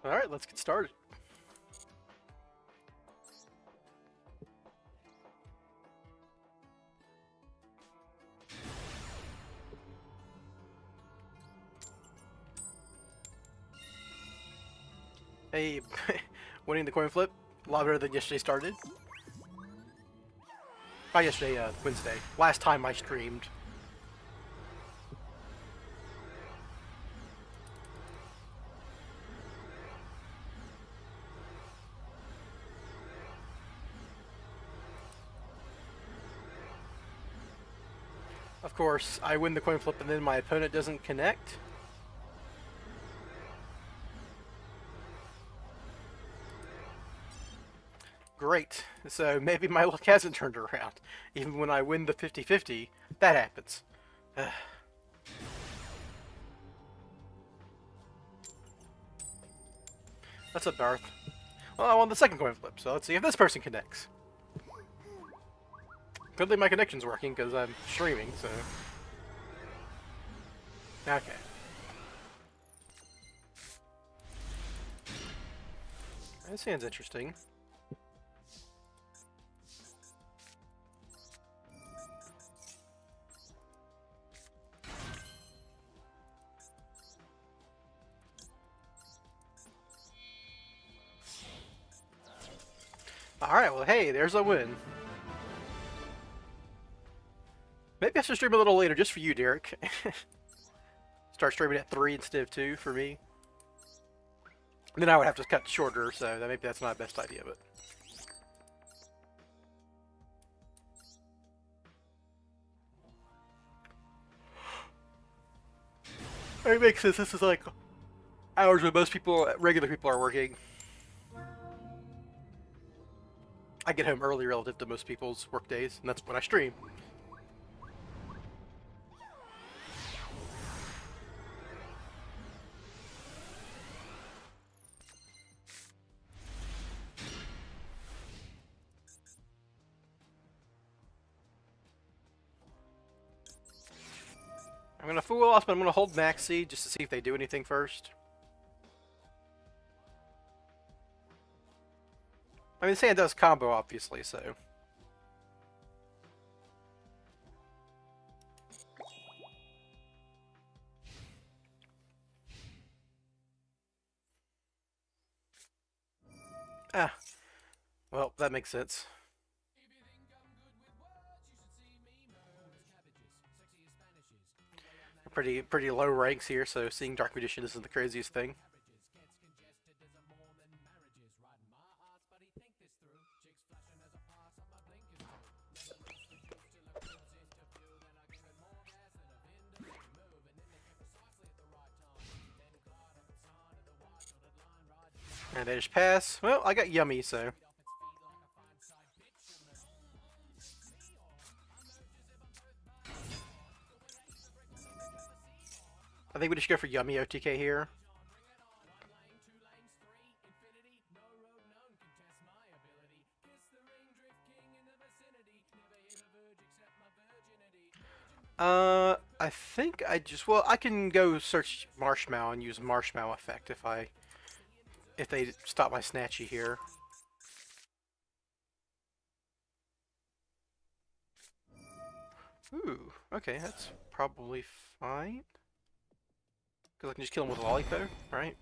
Alright, let's get started. Hey, winning the coin flip, a lot better than yesterday started. Not yesterday, Wednesday. Last time I streamed. Of course, I win the coin flip and then my opponent doesn't connect. Great. So maybe my luck hasn't turned around. Even when I win the 50-50, that happens. What's up, Darth? Well, I won the second coin flip, so let's see if this person connects. Clearly my connection's working because I'm streaming, so... Okay. That sounds interesting. Alright, well hey, there's a win. Maybe I should stream a little later just for you, Derek. Start streaming at 3 instead of 2 for me. And then I would have to cut shorter, so maybe that's not the best idea, but... It makes sense, this is like hours when most people, regular people are working. I get home early relative to most people's work days, and that's when I stream. I'm gonna fool us, but I'm gonna hold Maxi just to see if they do anything first. I mean, Sand does combo, obviously, so... Ah. Well, that makes sense. Pretty low ranks here, so seeing Dark Magician isn't the craziest thing. And they just pass. Well, I got Yummy, so... I think we just go for Yummy OTK here. I think I just... Well, I can go search Marshmallow and use Marshmallow effect if they stop my Snatchy here. Ooh, okay, that's probably fine. Because I can just kill him with a Lollipop, right?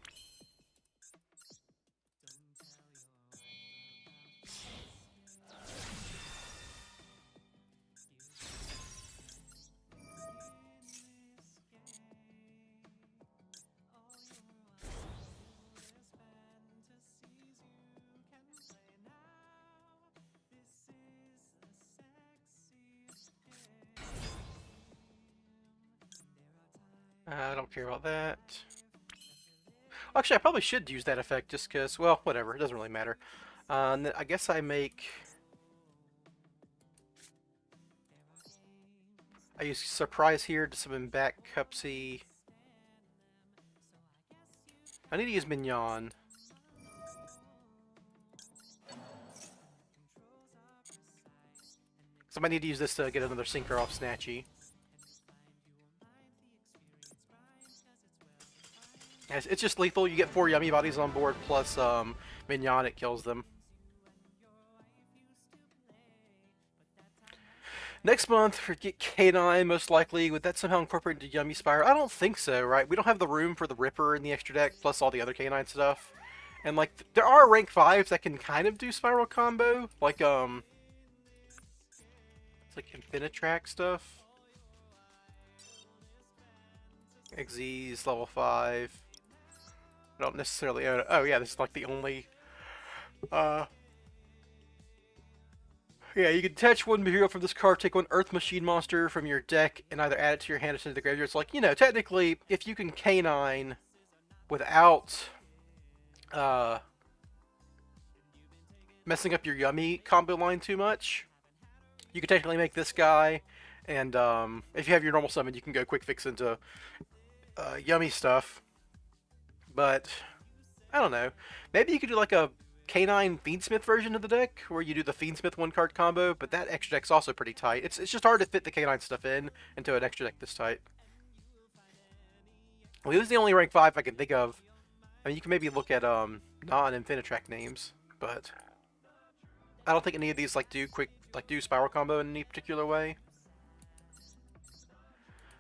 I don't care about that. Actually, I probably should use that effect just because, well, whatever. It doesn't really matter. I guess I make... I use Surprise here to summon back Cupsy. I need to use Mignon. So I might need to use this to get another Synchro off Snatchy. It's just lethal. You get 4 yummy bodies on board plus mignon. It kills them. Next month, we get K9, most likely. Would that somehow incorporate into Yummy Spyral? I don't think so, right? We don't have the room for the Ripper in the extra deck, plus all the other K9 stuff. And, like, there are rank 5s that can kind of do Spyral combo. Like, it's like Infinitrack stuff. Xyz, level 5. I don't necessarily own it. Oh, yeah, this is, like, the only, yeah, you can detach one hero from this card, take one Earth Machine monster from your deck, and either add it to your hand or send it to the graveyard. It's like, you know, technically, if you can K9 without messing up your Yummy combo line too much, you can technically make this guy, and if you have your normal summon, you can go quick fix into Yummy stuff. But, I don't know. Maybe you could do like a K9 Fiendsmith version of the deck, where you do the Fiendsmith 1-card combo, but that extra deck's also pretty tight. It's just hard to fit the K9 stuff into an extra deck this tight. Well, this is the only rank 5 I can think of. I mean, you can maybe look at non-Infinitrack names, but I don't think any of these do Spyral combo in any particular way.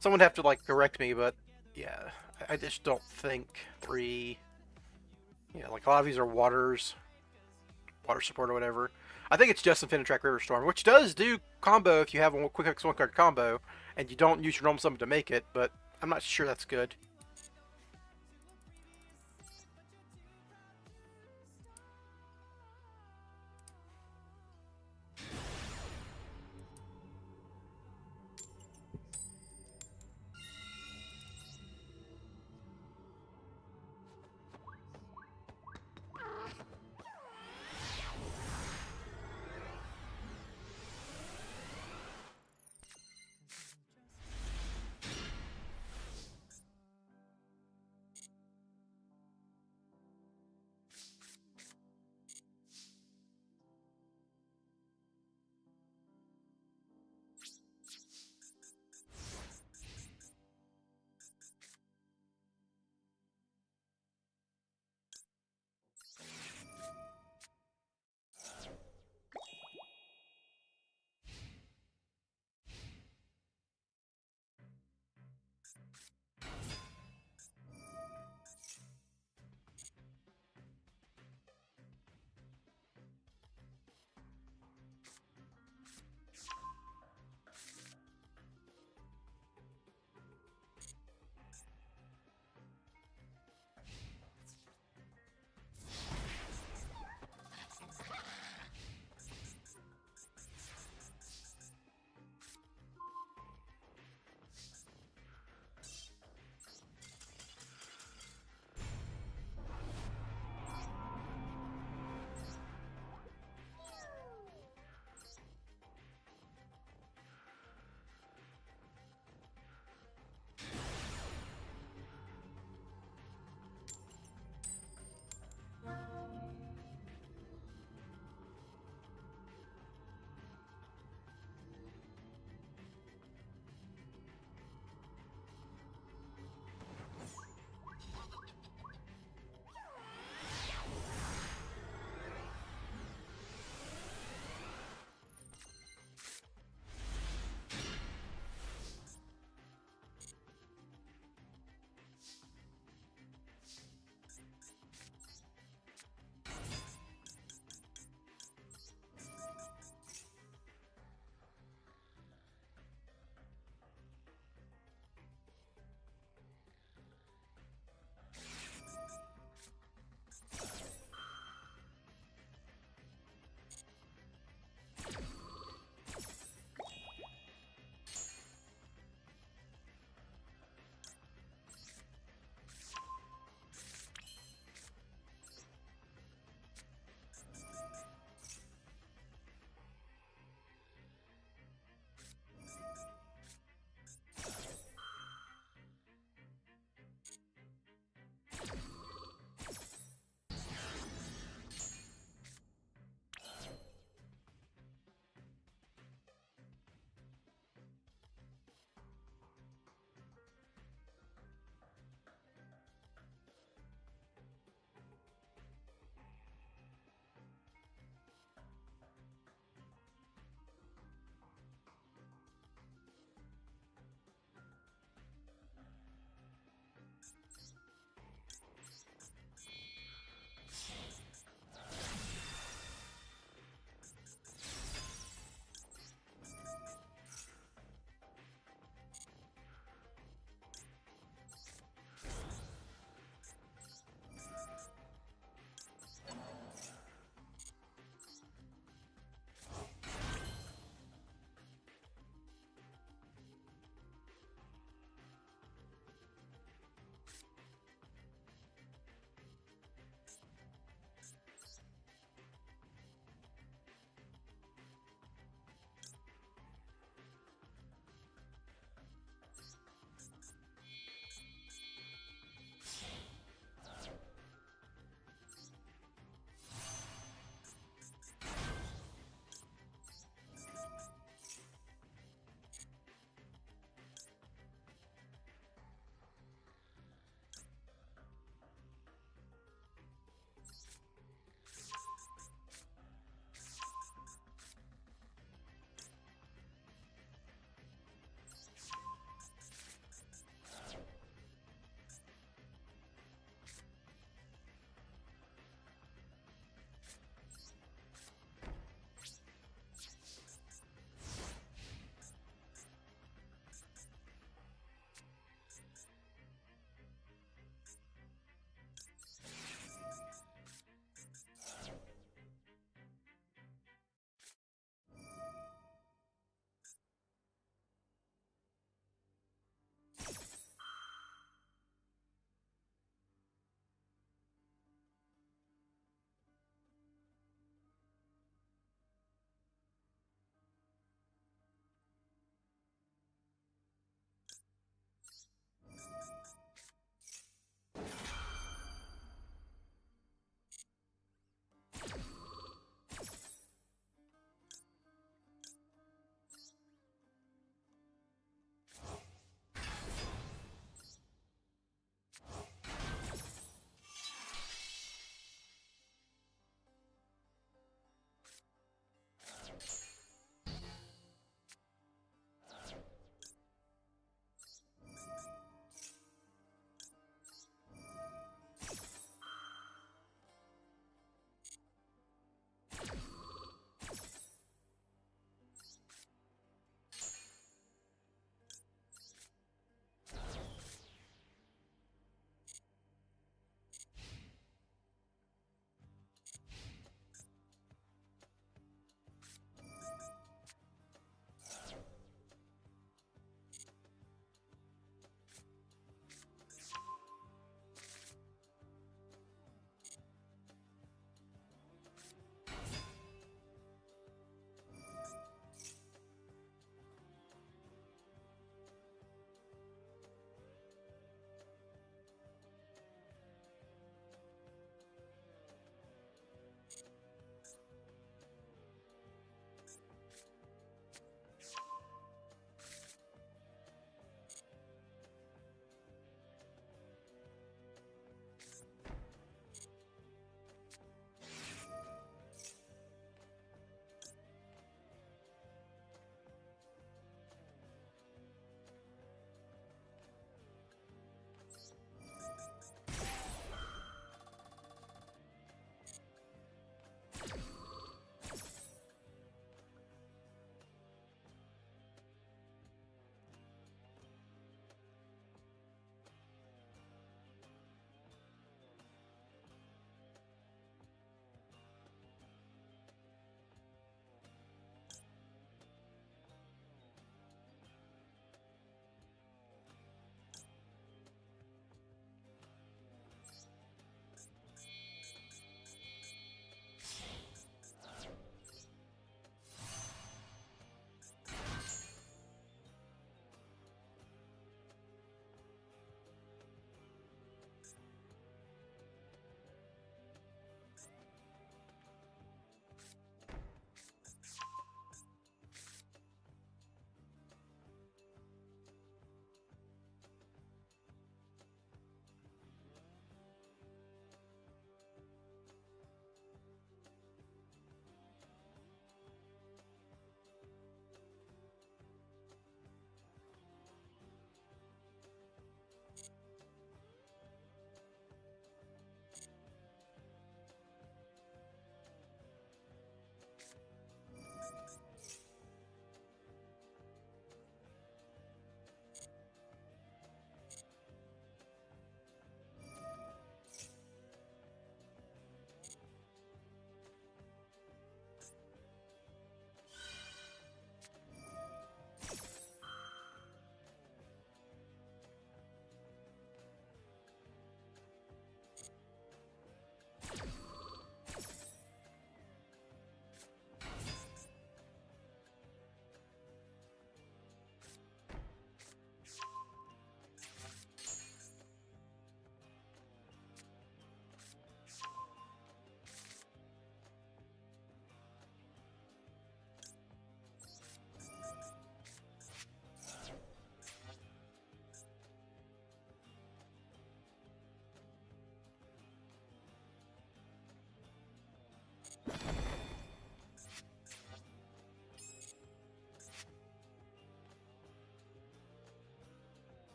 Someone would have to correct me, but yeah, I just don't think 3. Yeah, like a lot of these are water support or whatever. I think it's just Infinitrack River Storm, which does do combo if you have a quick X 1-card combo and you don't use your normal summon to make it, but I'm not sure that's good.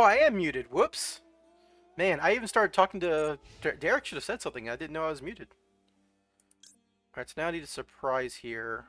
Oh, I am muted. Whoops. Man, I even started talking to... Derek should have said something. I didn't know I was muted. Alright, so now I need a surprise here.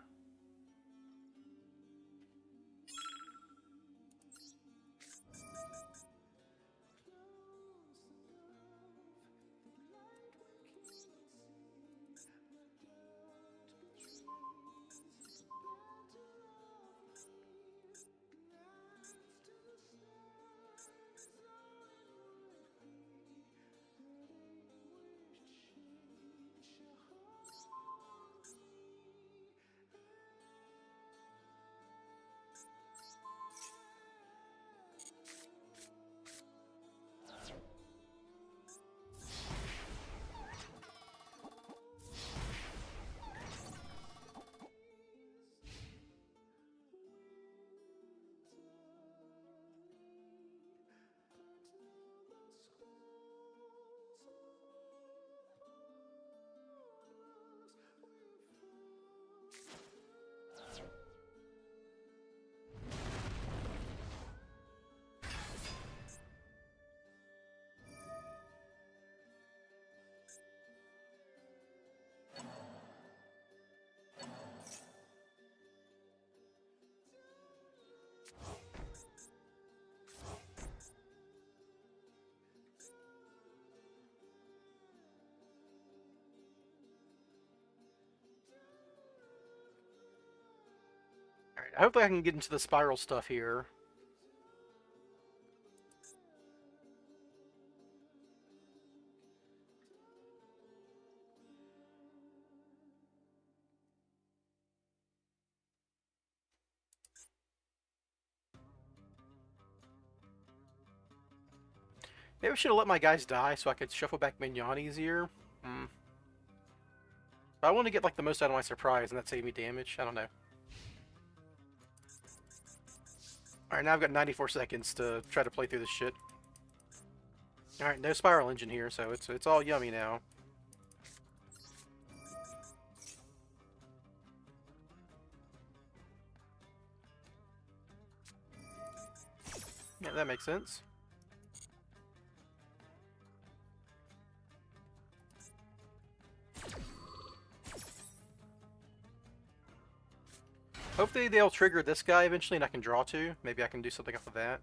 Alright, hopefully I can get into the Spyral stuff here. Maybe I should have let my guys die so I could shuffle back Mignon easier. Hmm. But I want to get like the most out of my surprise and that save me damage. I don't know. Alright, now I've got 94 seconds to try to play through this shit. Alright, no Spiral Engine here, so it's all yummy now. Yeah, that makes sense. Hopefully they'll trigger this guy eventually and I can draw two. Maybe I can do something off of that.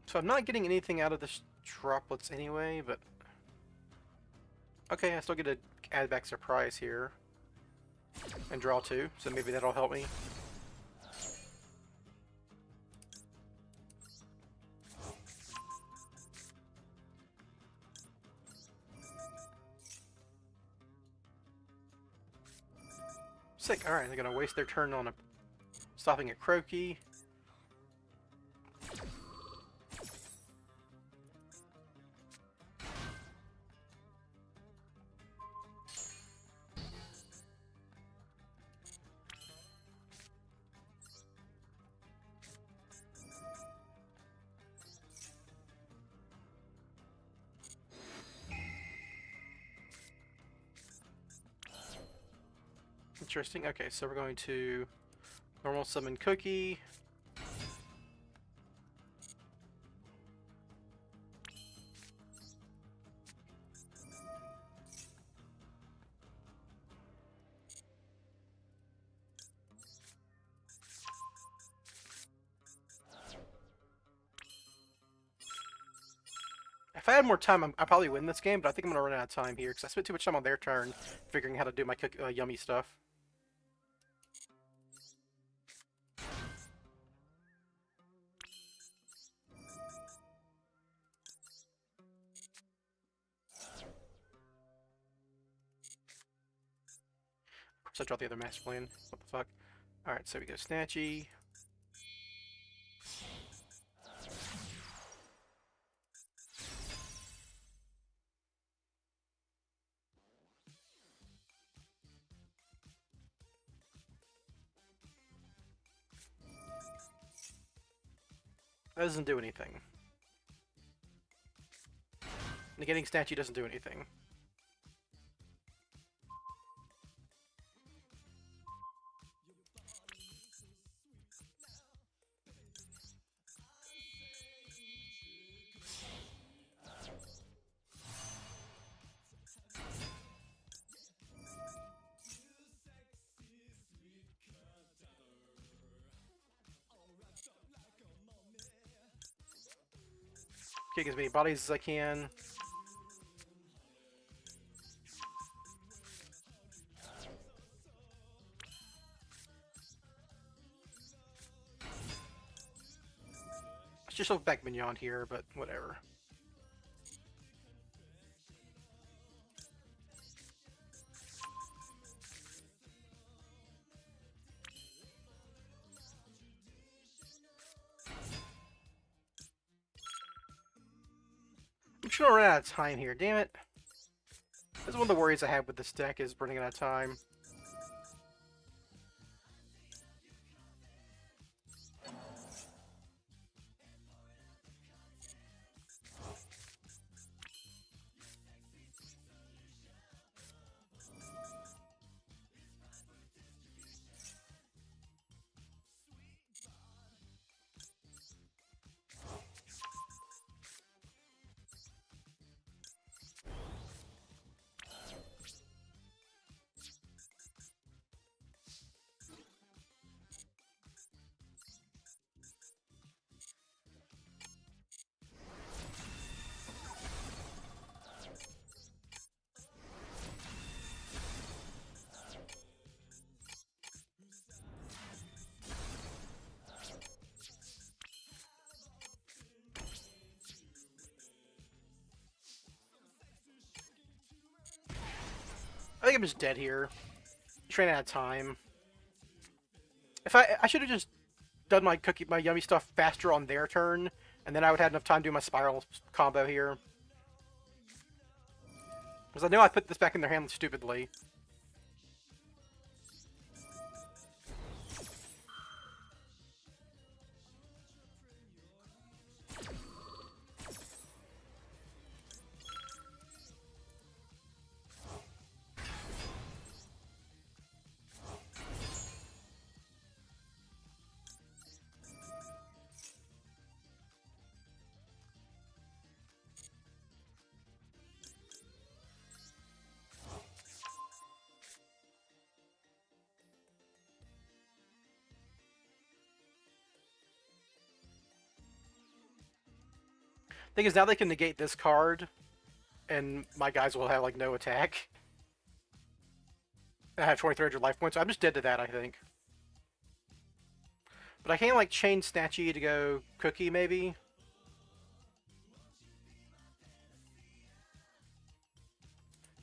So I'm not getting anything out of the droplets anyway, but... Okay, I still get to add back surprise here. And draw two, so maybe that'll help me. Sick, alright, they're gonna waste their turn on stopping a Croaky. Interesting. Okay, so we're going to normal summon Cookie. If I had more time, I'd probably win this game, but I think I'm going to run out of time here because I spent too much time on their turn figuring how to do my yummy stuff. Of course, I draw the other master plan. What the fuck? Alright, so we go Snatchy. That doesn't do anything. Negating statue doesn't do anything. Kick as many bodies as I can. Let's just look back Mignon here, but whatever. I'm just gonna run out of time here, damn it. That's one of the worries I have with this deck, is running out of time. I think I'm just dead here. Just ran out of time. If I should have just done my yummy stuff faster on their turn, and then I would have enough time to do my Spyral combo here. Because I know I put this back in their hand stupidly. Thing is, now they can negate this card, and my guys will have, like, no attack. I have 2,300 life points, so I'm just dead to that, I think. But I can, like, chain Snatchy to go Cookie, maybe?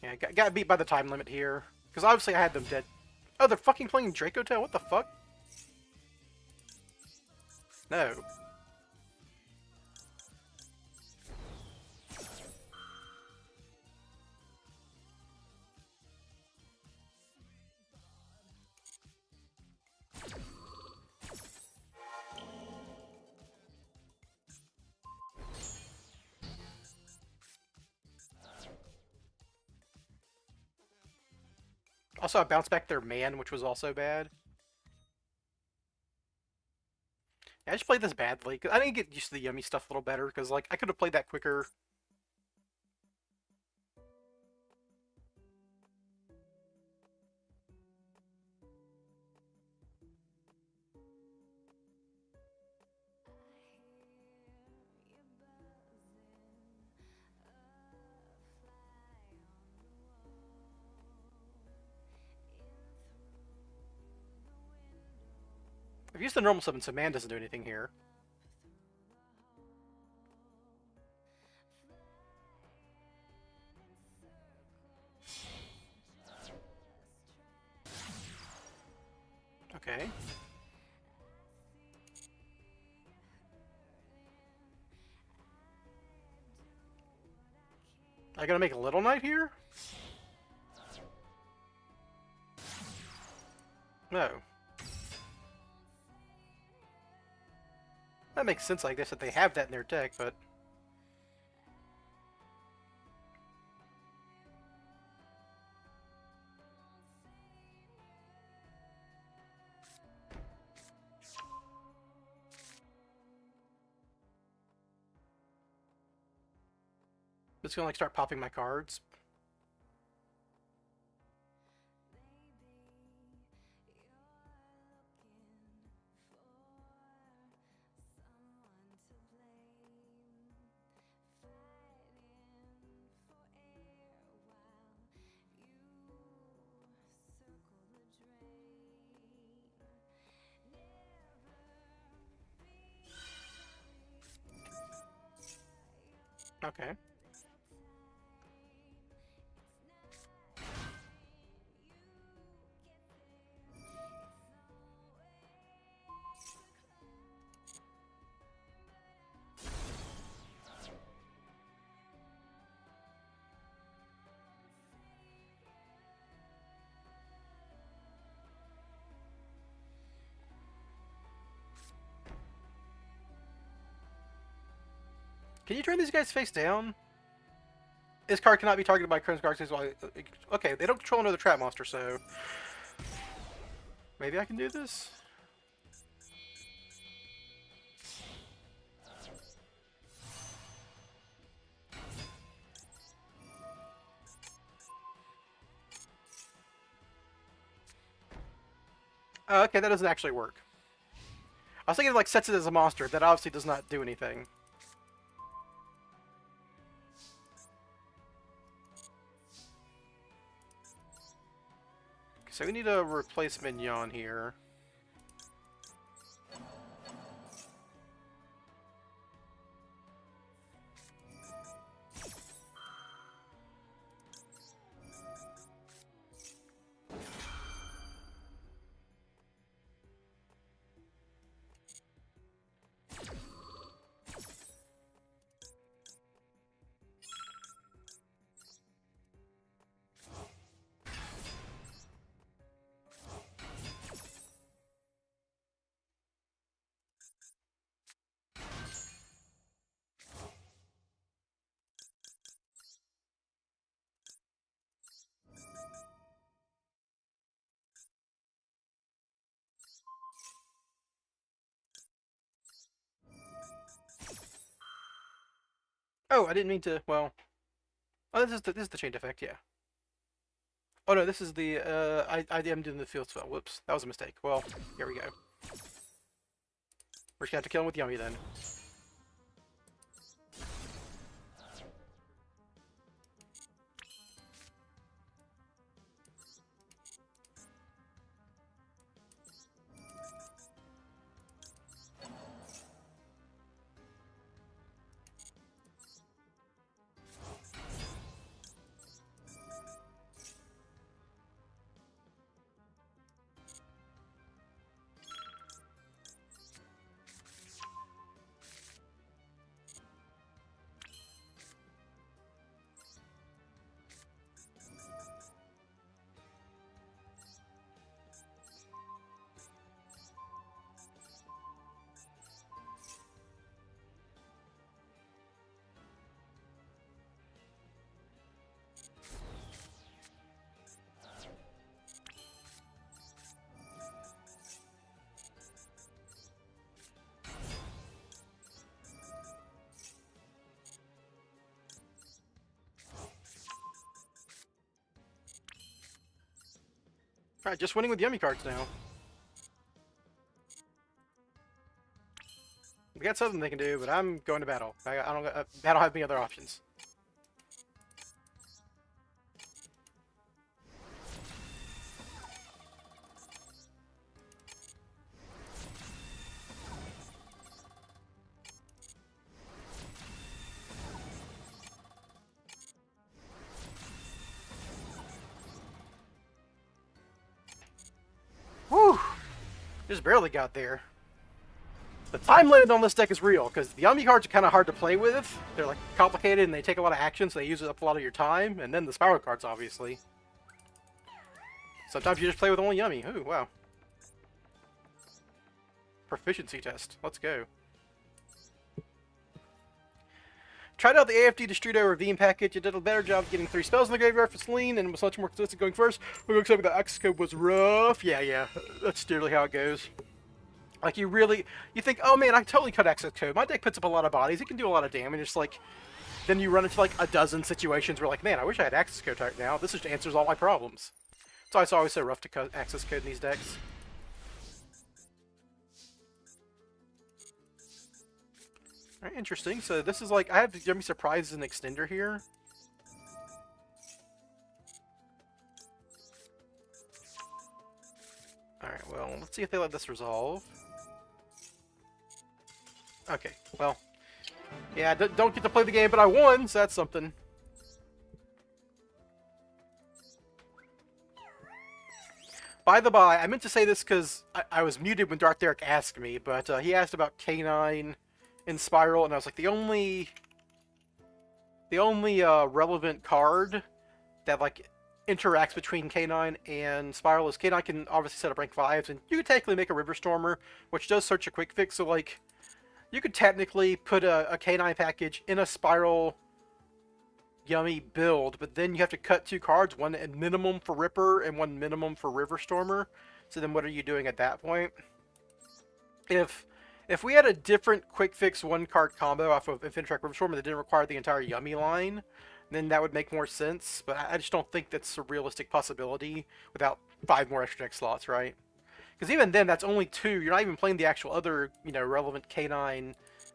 Yeah, got beat by the time limit here. Because obviously I had them dead. Oh, they're fucking playing Draco Tail? What the fuck? No. Also, I bounced back their man, which was also bad. Yeah, I just played this badly. Cause I didn't get used to the yummy stuff a little better, because, like, I could have played that quicker. I've used the normal summon, so man doesn't do anything here. Okay. I gotta make a Little Knight here? No. That makes sense, I guess, that they have that in their deck, but... I'm just gonna, like, start popping my cards. Okay. Can you turn these guys face down? This card cannot be targeted by current cards. Okay, they don't control another trap monster, so... Maybe I can do this? Oh, okay, that doesn't actually work. I was thinking, like, sets it as a monster. That obviously does not do anything. So we need a replacement Mignon here. Oh, I didn't mean to, well... Oh, this is the chain effect, yeah. Oh no, this is the, I am doing the field spell. Whoops, that was a mistake. Well, here we go. We're just gonna have to kill him with Yummy then. Alright, just winning with Yummy cards now. We got something they can do, but I'm going to battle. I don't have any other options. Whew! Just barely got there. The time limit on this deck is real, because the Yummy cards are kind of hard to play with. They're like complicated and they take a lot of action, so they use up a lot of your time. And then the Spyral cards, obviously. Sometimes you just play with only Yummy. Ooh, wow. Proficiency test. Let's go. Tried out the AFD Destrudo Ravine package. It did a better job getting 3 spells in the graveyard for Celine and was much more consistent going first. We're going to say that access code was rough. Yeah. That's generally how it goes. Like, you think, oh man, I totally cut access code. My deck puts up a lot of bodies. It can do a lot of damage. It's like, then you run into like a dozen situations where like, man, I wish I had access code right now. This just answers all my problems. So it's always so rough to cut access code in these decks. Alright, interesting. So this is like, I have Yummy Surprises and Extender here. Alright, well, let's see if they let this resolve. Okay, well. Yeah, don't get to play the game, but I won, so that's something. By the by, I meant to say this because I was muted when Darth Derek asked me, but he asked about K9 in Spyral, and I was like, the only relevant card that like interacts between K9 and Spyral is K9 can obviously set up rank 5s, and you could technically make a River Stormer, which does search a quick fix, so like, you could technically put a K9 package in a Spyral Yummy build, but then you have to cut 2 cards, one at minimum for Ripper and one minimum for River Stormer. So then what are you doing at that point? If we had a different quick fix 1-card combo off of Infinitrack River Stormer that didn't require the entire Yummy line, then that would make more sense, but I just don't think that's a realistic possibility without 5 more extra deck slots, right? Because even then, that's only 2. You're not even playing the actual other, relevant K9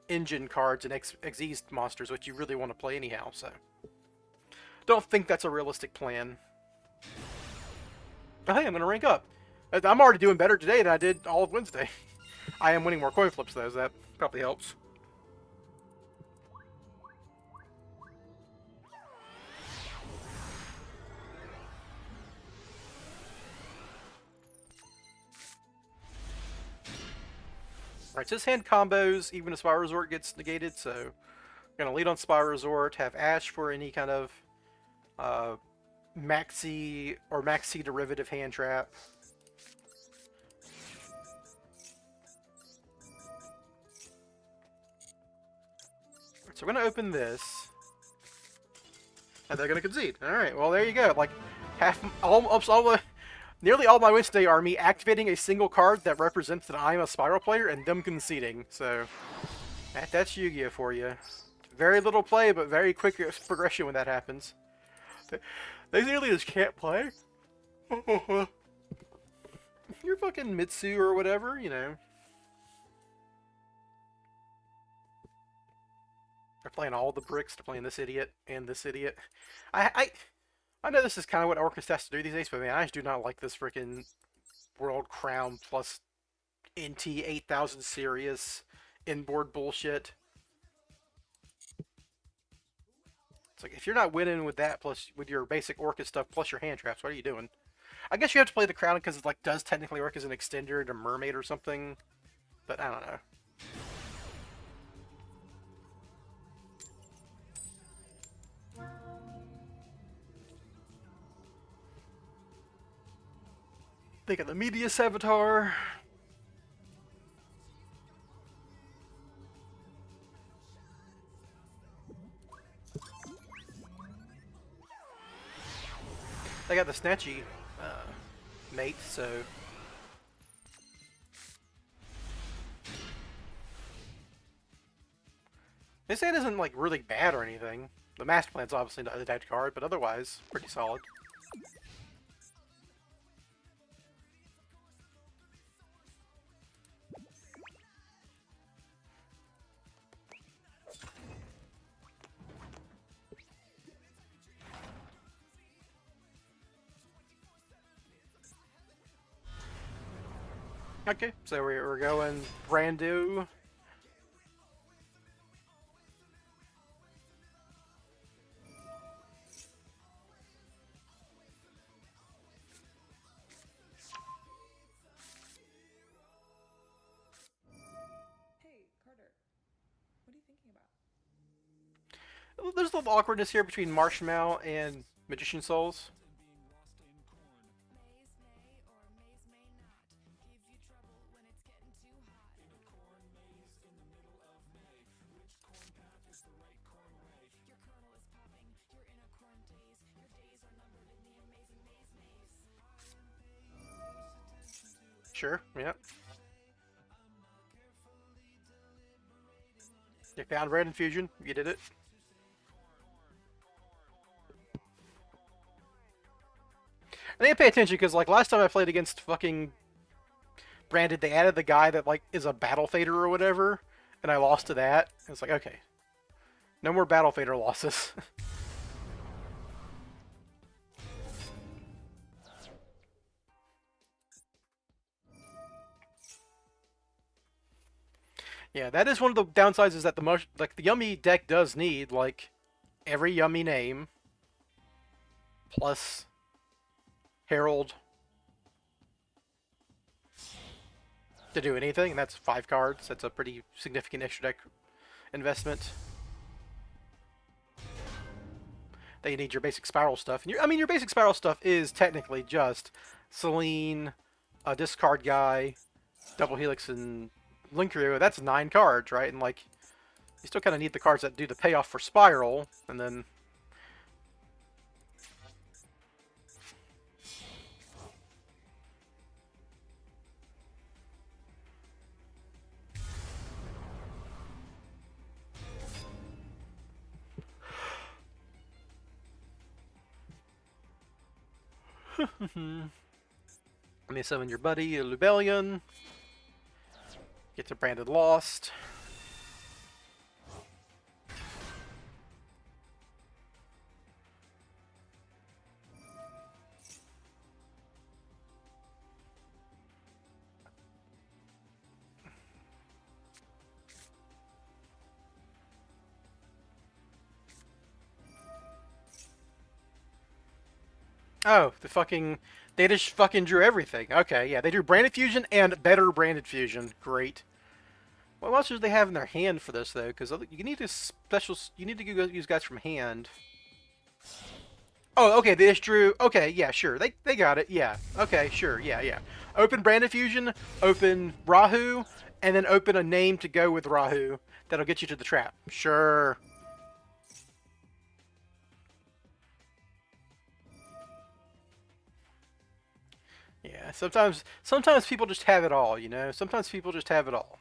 engine cards and Xyz monsters, which you really want to play anyhow, so don't think that's a realistic plan. Oh, hey, I'm going to rank up. I'm already doing better today than I did all of Wednesday. I am winning more coin flips, though, so that probably helps. Alright, so this hand combos even if Spyral Resort gets negated, so I'm going to lead on Spyral Resort, have Ash for any kind of maxi or maxi derivative hand trap. So we're going to open this, and they're going to concede. Alright, well there you go. Like, nearly all my wins today are me activating a single card that represents that I'm a Spyral player and them conceding. So, that's Yu-Gi-Oh! For you. Very little play, but very quick progression when that happens. They nearly just can't play. You're fucking Mitsu or whatever, They're playing all the bricks. They're playing this idiot and this idiot. I know this is kind of what Orcust has to do these days, but man, I just do not like this freaking World Crown plus NT 8000 Sirius inboard bullshit. It's like, if you're not winning with that, plus with your basic Orcust stuff, plus your hand traps, what are you doing? I guess you have to play the Crown because it like does technically work as an extender into Mermaid or something, but I don't know. They got the Media Savitar. They got the Snatchy mate, so this hand isn't like really bad or anything. The Master Plan's obviously not a dead card, but otherwise pretty solid. Okay, so we're going brand new. Hey, Carter. What are you thinking about? There's a little awkwardness here between Marshmallow and Magician Souls. sure. Yeah. You found Red Infusion. You did it. I need to pay attention because, like, last time I played against fucking Branded, they added the guy that, like, is a battle fader or whatever, and I lost to that. It's like, okay. No more battle fader losses. Yeah, that is one of the downsides is that the Yummy deck does need, like, every Yummy name plus Herald to do anything, and that's 5 cards. That's a pretty significant extra deck investment. Then you need your basic Spyral stuff. And your basic Spyral stuff is technically just Celine, a discard guy, Double Helix, and Linkrio. That's 9 cards, right? And, like, you still kind of need the cards that do the payoff for Spyral, and then... Let me summon your buddy, a Lubellion. Get to Branded Lost. Oh, they just fucking drew everything. Okay, yeah, they drew Branded Fusion and better Branded Fusion. Great. What else do they have in their hand for this, though? Because you need you need to use guys from hand. Oh, okay, they just drew... Okay, yeah, sure. They got it, yeah. Okay, sure, yeah. Open Branded Fusion, open Rahu, and then open a name to go with Rahu. That'll get you to the trap. Sure. Yeah, sometimes people just have it all, you know? Sometimes people just have it all.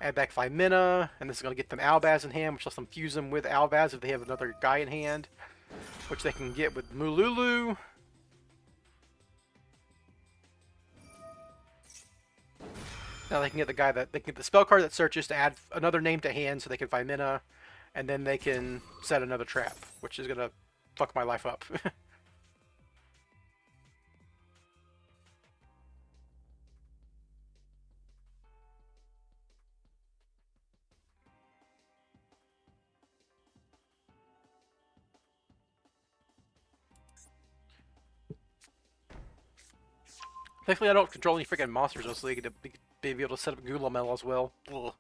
Add back 5 mana, and this is going to get them Albaz in hand, which lets them fuse them with Albaz if they have another guy in hand, which they can get with Mululu. Now they can get they can get the spell card that searches to add another name to hand so they can find mana, and then they can set another trap, which is going to fuck my life up. Thankfully, I don't control any freaking monsters, so they get to be able to set up Gulamel as well. Ugh.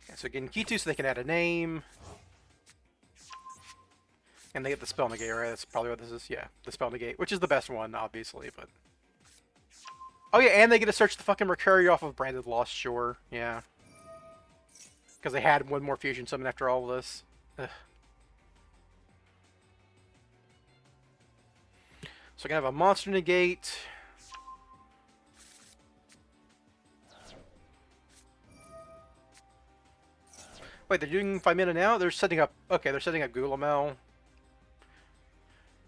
Yeah, so again, Kitu, so they can add a name. And they get the spell negate, right? That's probably what this is. Yeah, the spell negate, which is the best one, obviously, but... Oh yeah, and they get to search the fucking Mercury off of Branded Lost Shore. Yeah. Because they had one more fusion summon after all of this. Ugh. So I can have a monster negate. Wait, they're doing 5 mana now? They're setting up... Okay, they're setting up Gulamel.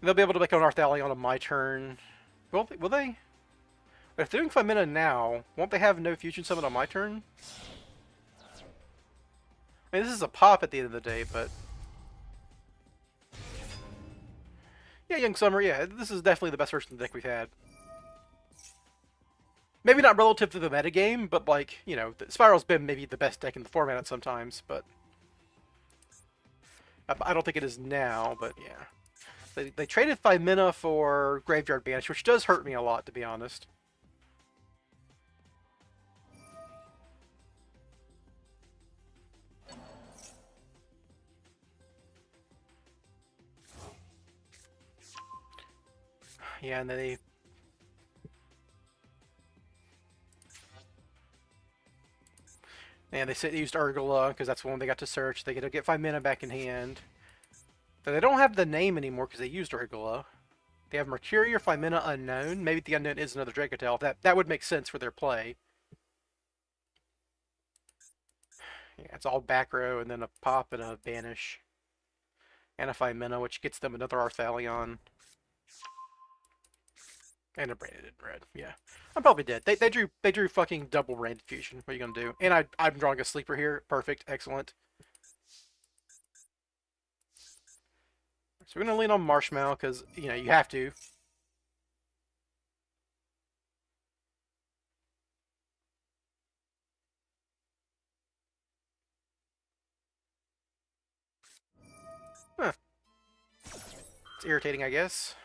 They'll be able to make an Arthalion on my turn. Will they? But if they're doing 5 mana now, won't they have no fusion summon on my turn? I mean, this is a pop at the end of the day, but... Yeah, Young Summer, yeah, this is definitely the best version of the deck we've had. Maybe not relative to the metagame, but, like, you know, Spyral's been maybe the best deck in the format sometimes, but... I don't think it is now, but yeah. They traded 5 mana for Graveyard Banish, which does hurt me a lot, to be honest. Yeah, and then they... And they used Urgula, because that's the one they got to search. They get 5 mana back in hand. So they don't have the name anymore because they used Regula. They have Mercury or Flymena Unknown. Maybe the Unknown is another Dracotel. That would make sense for their play. Yeah, it's all back row and then a pop and a banish. And a Flymena, which gets them another Arthalion. And a branded in red. Yeah. I'm probably dead. They drew fucking double branded fusion. What are you gonna do? And I'm drawing a sleeper here. Perfect. Excellent. So we're gonna lean on Marshmallow because you know you have to. Huh. It's irritating, I guess.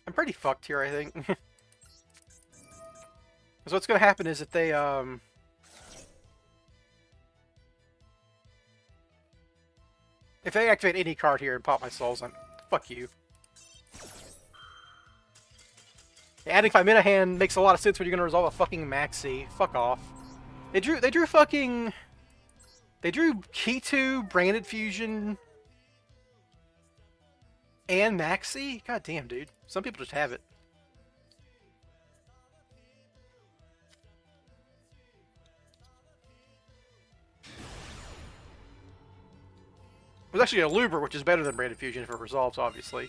I'm pretty fucked here, I think. Because what's gonna happen is if they activate any card here and pop my souls, fuck you. Adding 5 mana hand makes a lot of sense when you're gonna resolve a fucking Maxi. Fuck off. They drew Key2, Branded Fusion, and Maxi? God damn, dude. Some people just have it. There's actually a Luber, which is better than Branded Fusion if it resolves, obviously.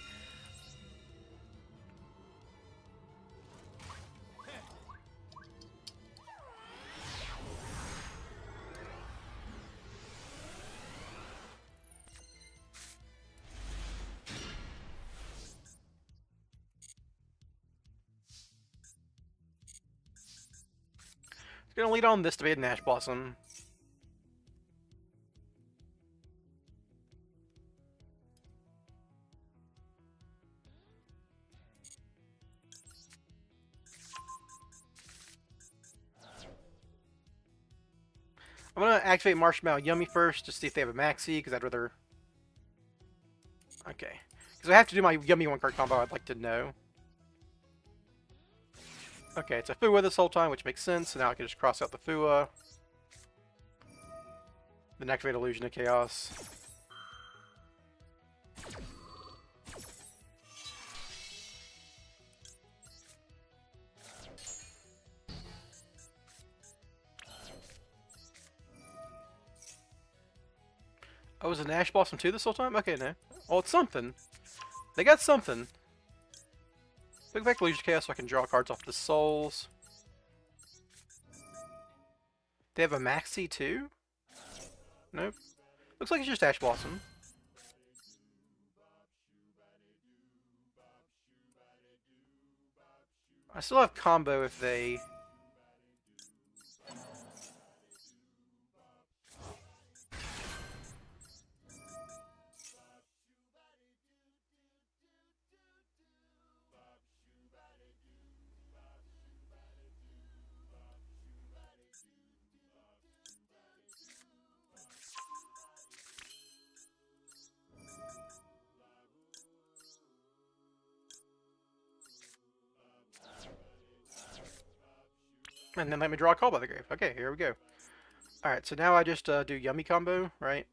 It's gonna lead on this to be a Nash Blossom. I'm gonna activate Marshmallow Yummy first, just see if they have a Maxi, because I'd rather... Okay. Because I have to do my Yummy one-card combo, I'd like to know. Okay, it's a Fua this whole time, which makes sense, so now I can just cross out the Fua. Then activate Illusion of Chaos. Oh, was it an Ash Blossom 2 this whole time? Okay, no. Well, it's something. They got something. Big back Illusion of Chaos so I can draw cards off the souls. They have a Maxi too? Nope. Looks like it's just Ash Blossom. I still have combo if they... And then let me draw a Call by the Grave. Okay, here we go. Alright, so now I just do Yummy combo, right?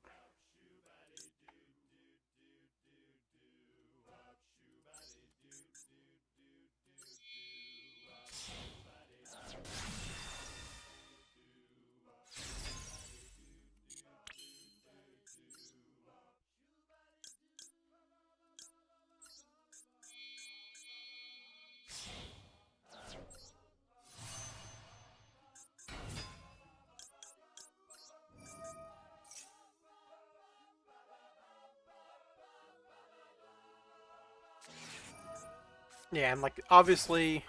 Yeah, and like, obviously,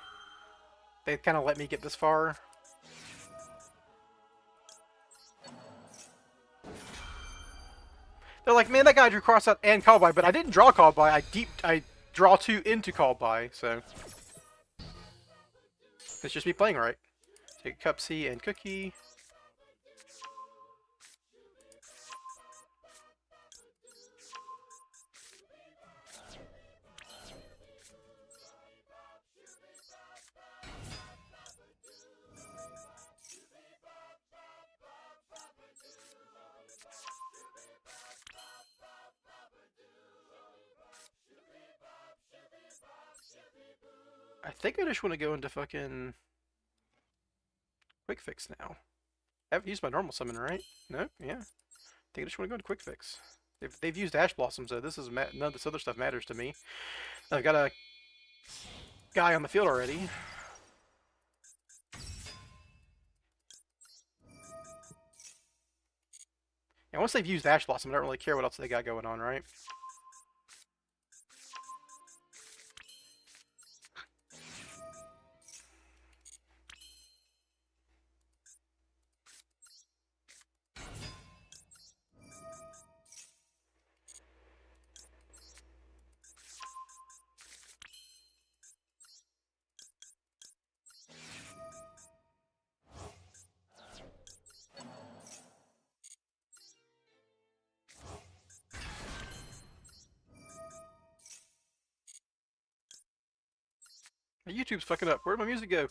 they kind of let me get this far. They're like, man, that guy drew cross out and call by, but I didn't draw call by. I draw 2 into call by, so it's just me playing right. Take Cup C and Cookie. I think I just want to go into fucking quick fix now. I haven't used my normal summon, right? No? Yeah. I think I just want to go into quick fix. They've used Ash Blossom, so this is none of this other stuff matters to me. I've got a guy on the field already. And once they've used Ash Blossom, I don't really care what else they got going on, right? My YouTube's fucking up. Where'd my music go?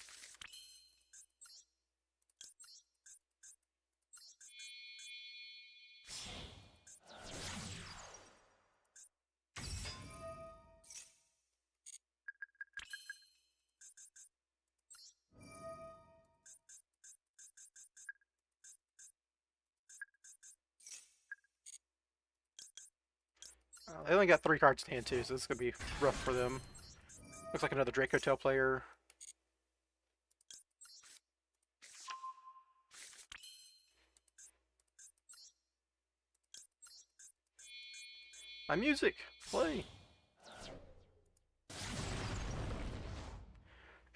They only got 3 cards in hand too, so this is gonna be rough for them. Looks like another Drake Hotel player. My music! Play! I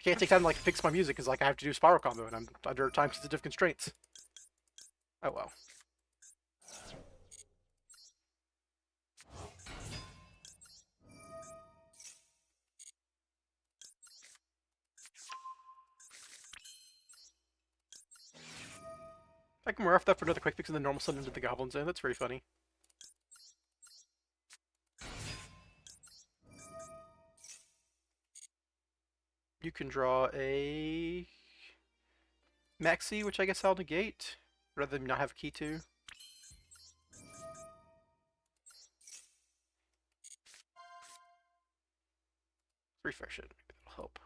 can't take time to like fix my music because like I have to do Spyral combo and I'm under time sensitive constraints. Oh well. I can rough that for another quick fix and then normal summon into the Goblin Zone. That's very funny. You can draw a Maxi, which I guess I'll negate, rather than not have a key to. Refresh it. Maybe that'll help.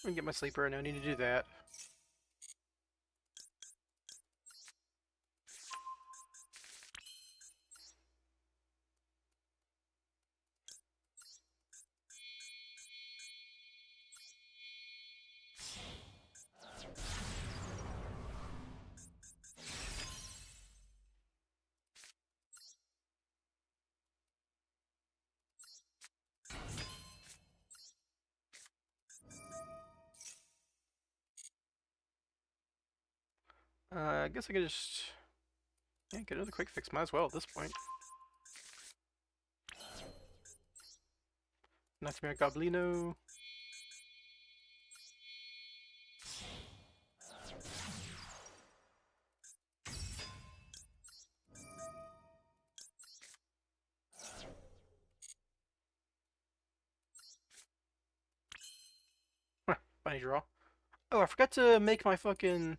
I can get my sleeper, and I need to do that. I guess I could just get another quick fix. Might as well at this point. Nightmare Goblino. Huh, funny draw. Oh, I forgot to make my fucking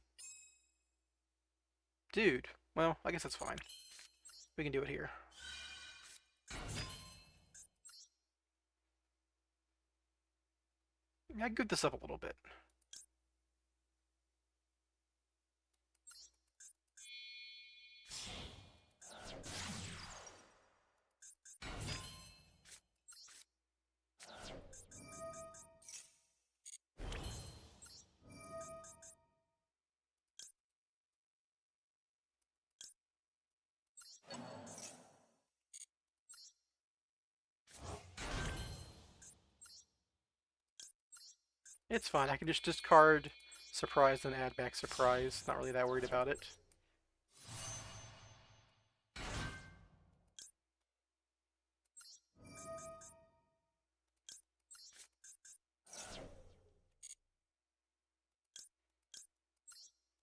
dude. Well, I guess that's fine. We can do it here. I good this up a little bit. It's fine. I can just discard surprise and add back surprise. Not really that worried about it.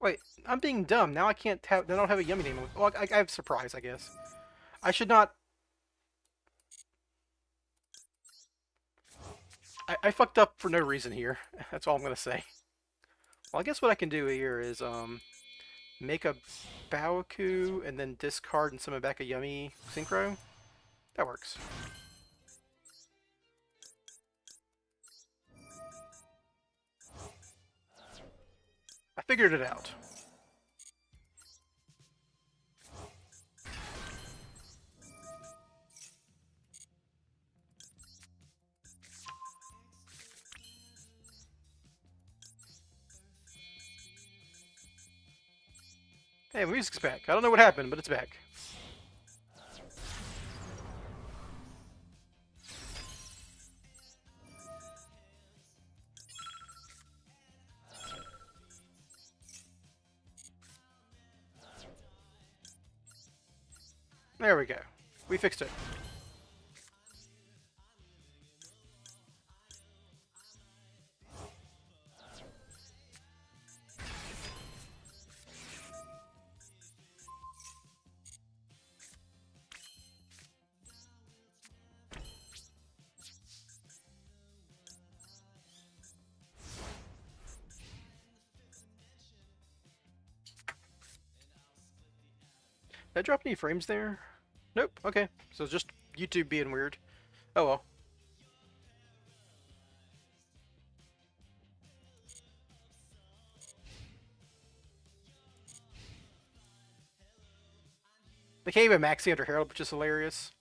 Wait, I'm being dumb. Now I can't have. I don't have a yummy name. Well, I have surprise, I guess. I should not. I fucked up for no reason here. That's all I'm gonna say. Well, I guess what I can do here is make a Baoku and then discard and summon back a Yummy Synchro. That works. I figured it out. Hey, music's back. I don't know what happened, but it's back. There we go. We fixed it. Did I drop any frames there? Nope. Okay. So it's just YouTube being weird. Oh well. They can't even maxi under Herald, which is hilarious.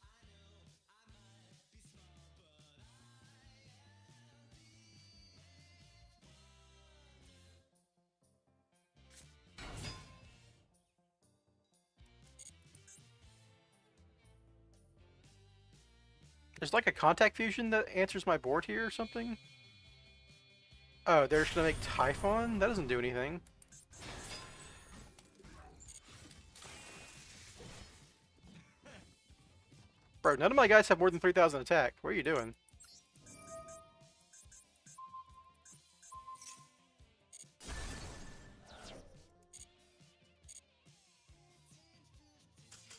There's like a contact fusion that answers my board here or something. Oh, they're just gonna make Typhon? That doesn't do anything. Bro, none of my guys have more than 3,000 attack. What are you doing?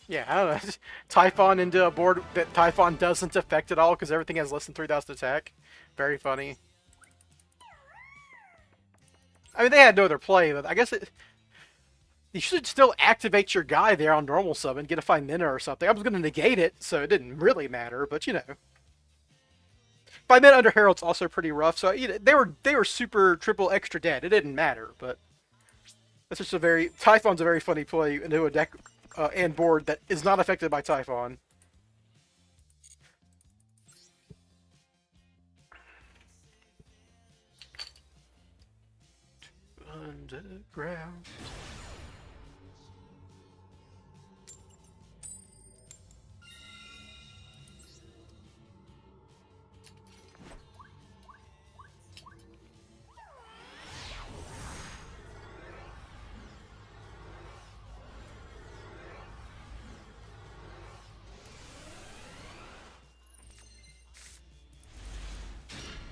Yeah, I don't know. Typhon into a board that Typhon doesn't affect at all because everything has less than 3,000 attack. Very funny. I mean, they had no other play, but I guess you should still activate your guy there on normal summon, get a 5 mana or something. I was going to negate it, so it didn't really matter, but you know. 5 mana under Herald's also pretty rough, so you know, they were super triple extra dead. It didn't matter, but that's just a very Typhon's a very funny play into a deck and board that is not affected by Typhon. Underground.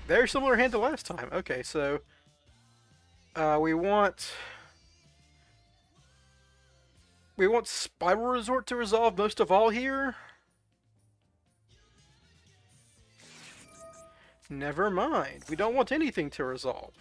Very similar hand to last time. Okay, so we want Spyral Resort to resolve most of all here. Never mind. We don't want anything to resolve.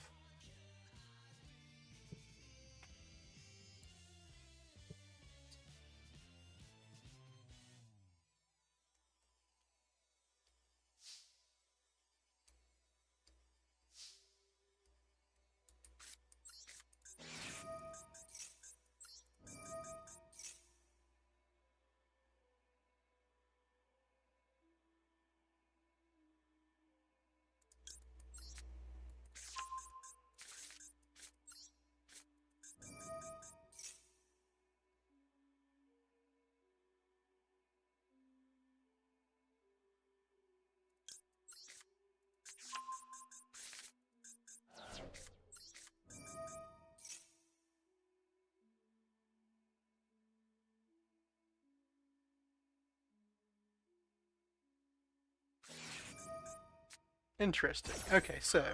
Interesting. Okay, so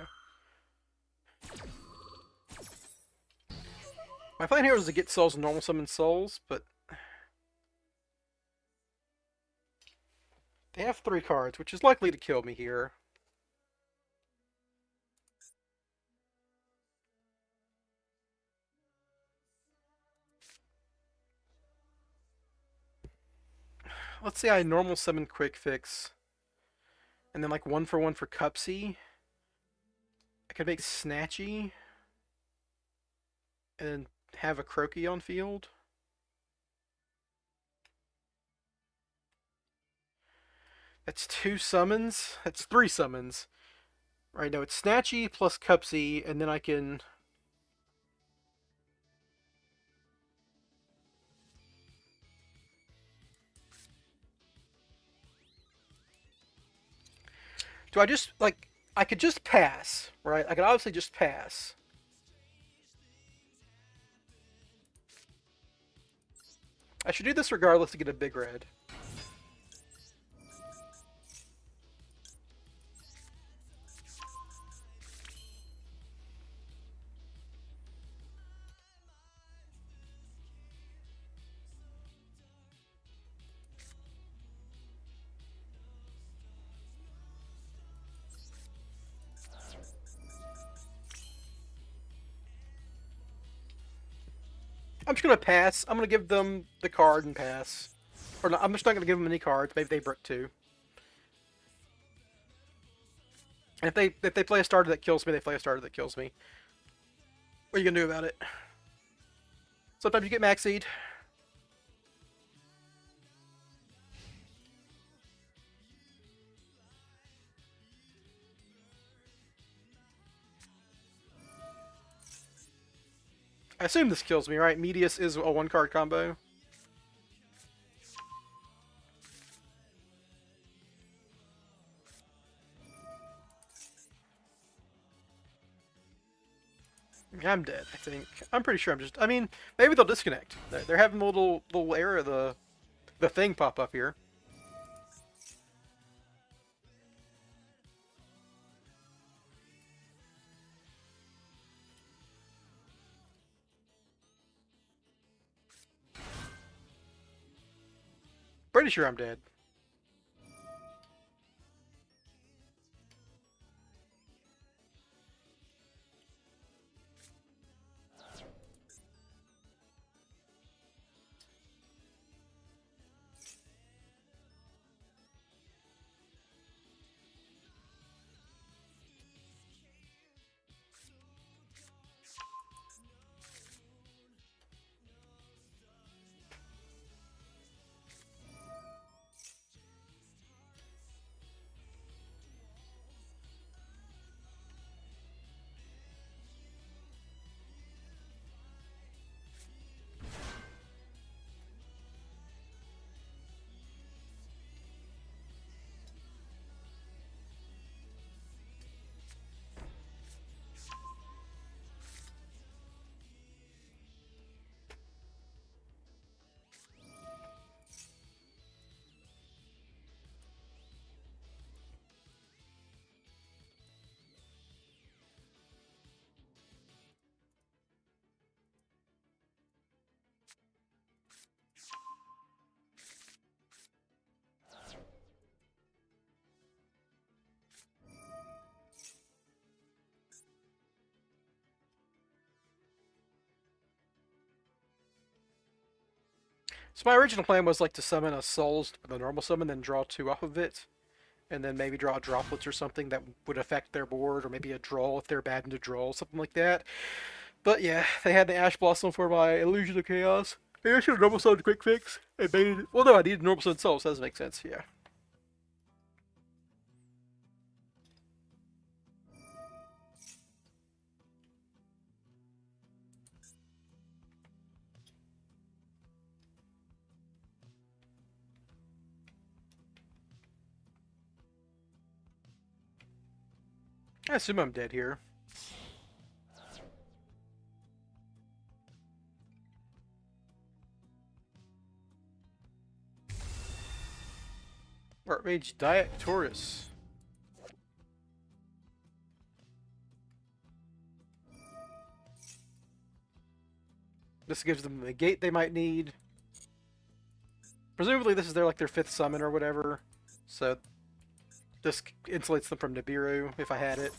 my plan here was to get souls and normal summon souls, but they have 3 cards, which is likely to kill me here. let's say I normal summon quick fix, and then like 1 for Cupsy. I could make Snatchy, and have a Croaky on field. That's 2 summons. That's 3 summons. Right, no, it's Snatchy plus Cupsy, and then I can... Do I just, like, I could just pass, right? I could obviously just pass. I should do this regardless to get a big red. I'm just gonna pass. I'm gonna give them the card and pass. Or no, I'm just not gonna give them any cards. Maybe they brick 2. And if they play a starter that kills me, they play a starter that kills me. What are you gonna do about it? Sometimes you get maxied. I assume this kills me, right? Medius is a 1-card combo. I'm dead, I think. I'm pretty sure I'm just... I mean, maybe they'll disconnect. They're having a little error of the thing pop up here. Pretty sure I'm dead. So my original plan was like to summon a Souls with a normal summon, then draw 2 off of it, and then maybe draw droplets or something that would affect their board, or maybe a draw if they're bad into draw, something like that. But yeah, they had the Ash Blossom for my Illusion of Chaos. Maybe I should have normal summoned Quick Fix. And made it... Well, no, I needed normal summon Souls, so that doesn't make sense, yeah. I assume I'm dead here. Archmage Diet Taurus. This gives them the gate they might need. Presumably this is their 5th summon or whatever. So this insulates them from Nibiru if I had it.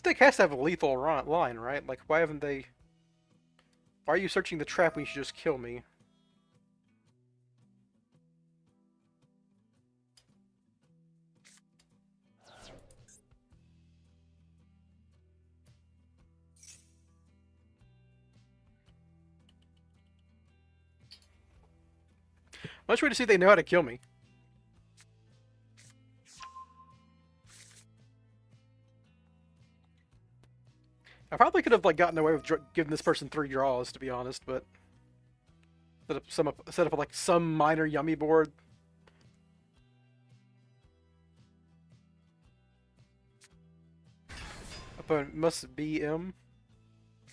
deck has to have a lethal line, right? Like, why haven't they... Why are you searching the trap when you should just kill me? Much way to see they know how to kill me. I probably could have like gotten away with giving this person 3 draws, to be honest, but set up like some minor yummy board. Opponent must BM.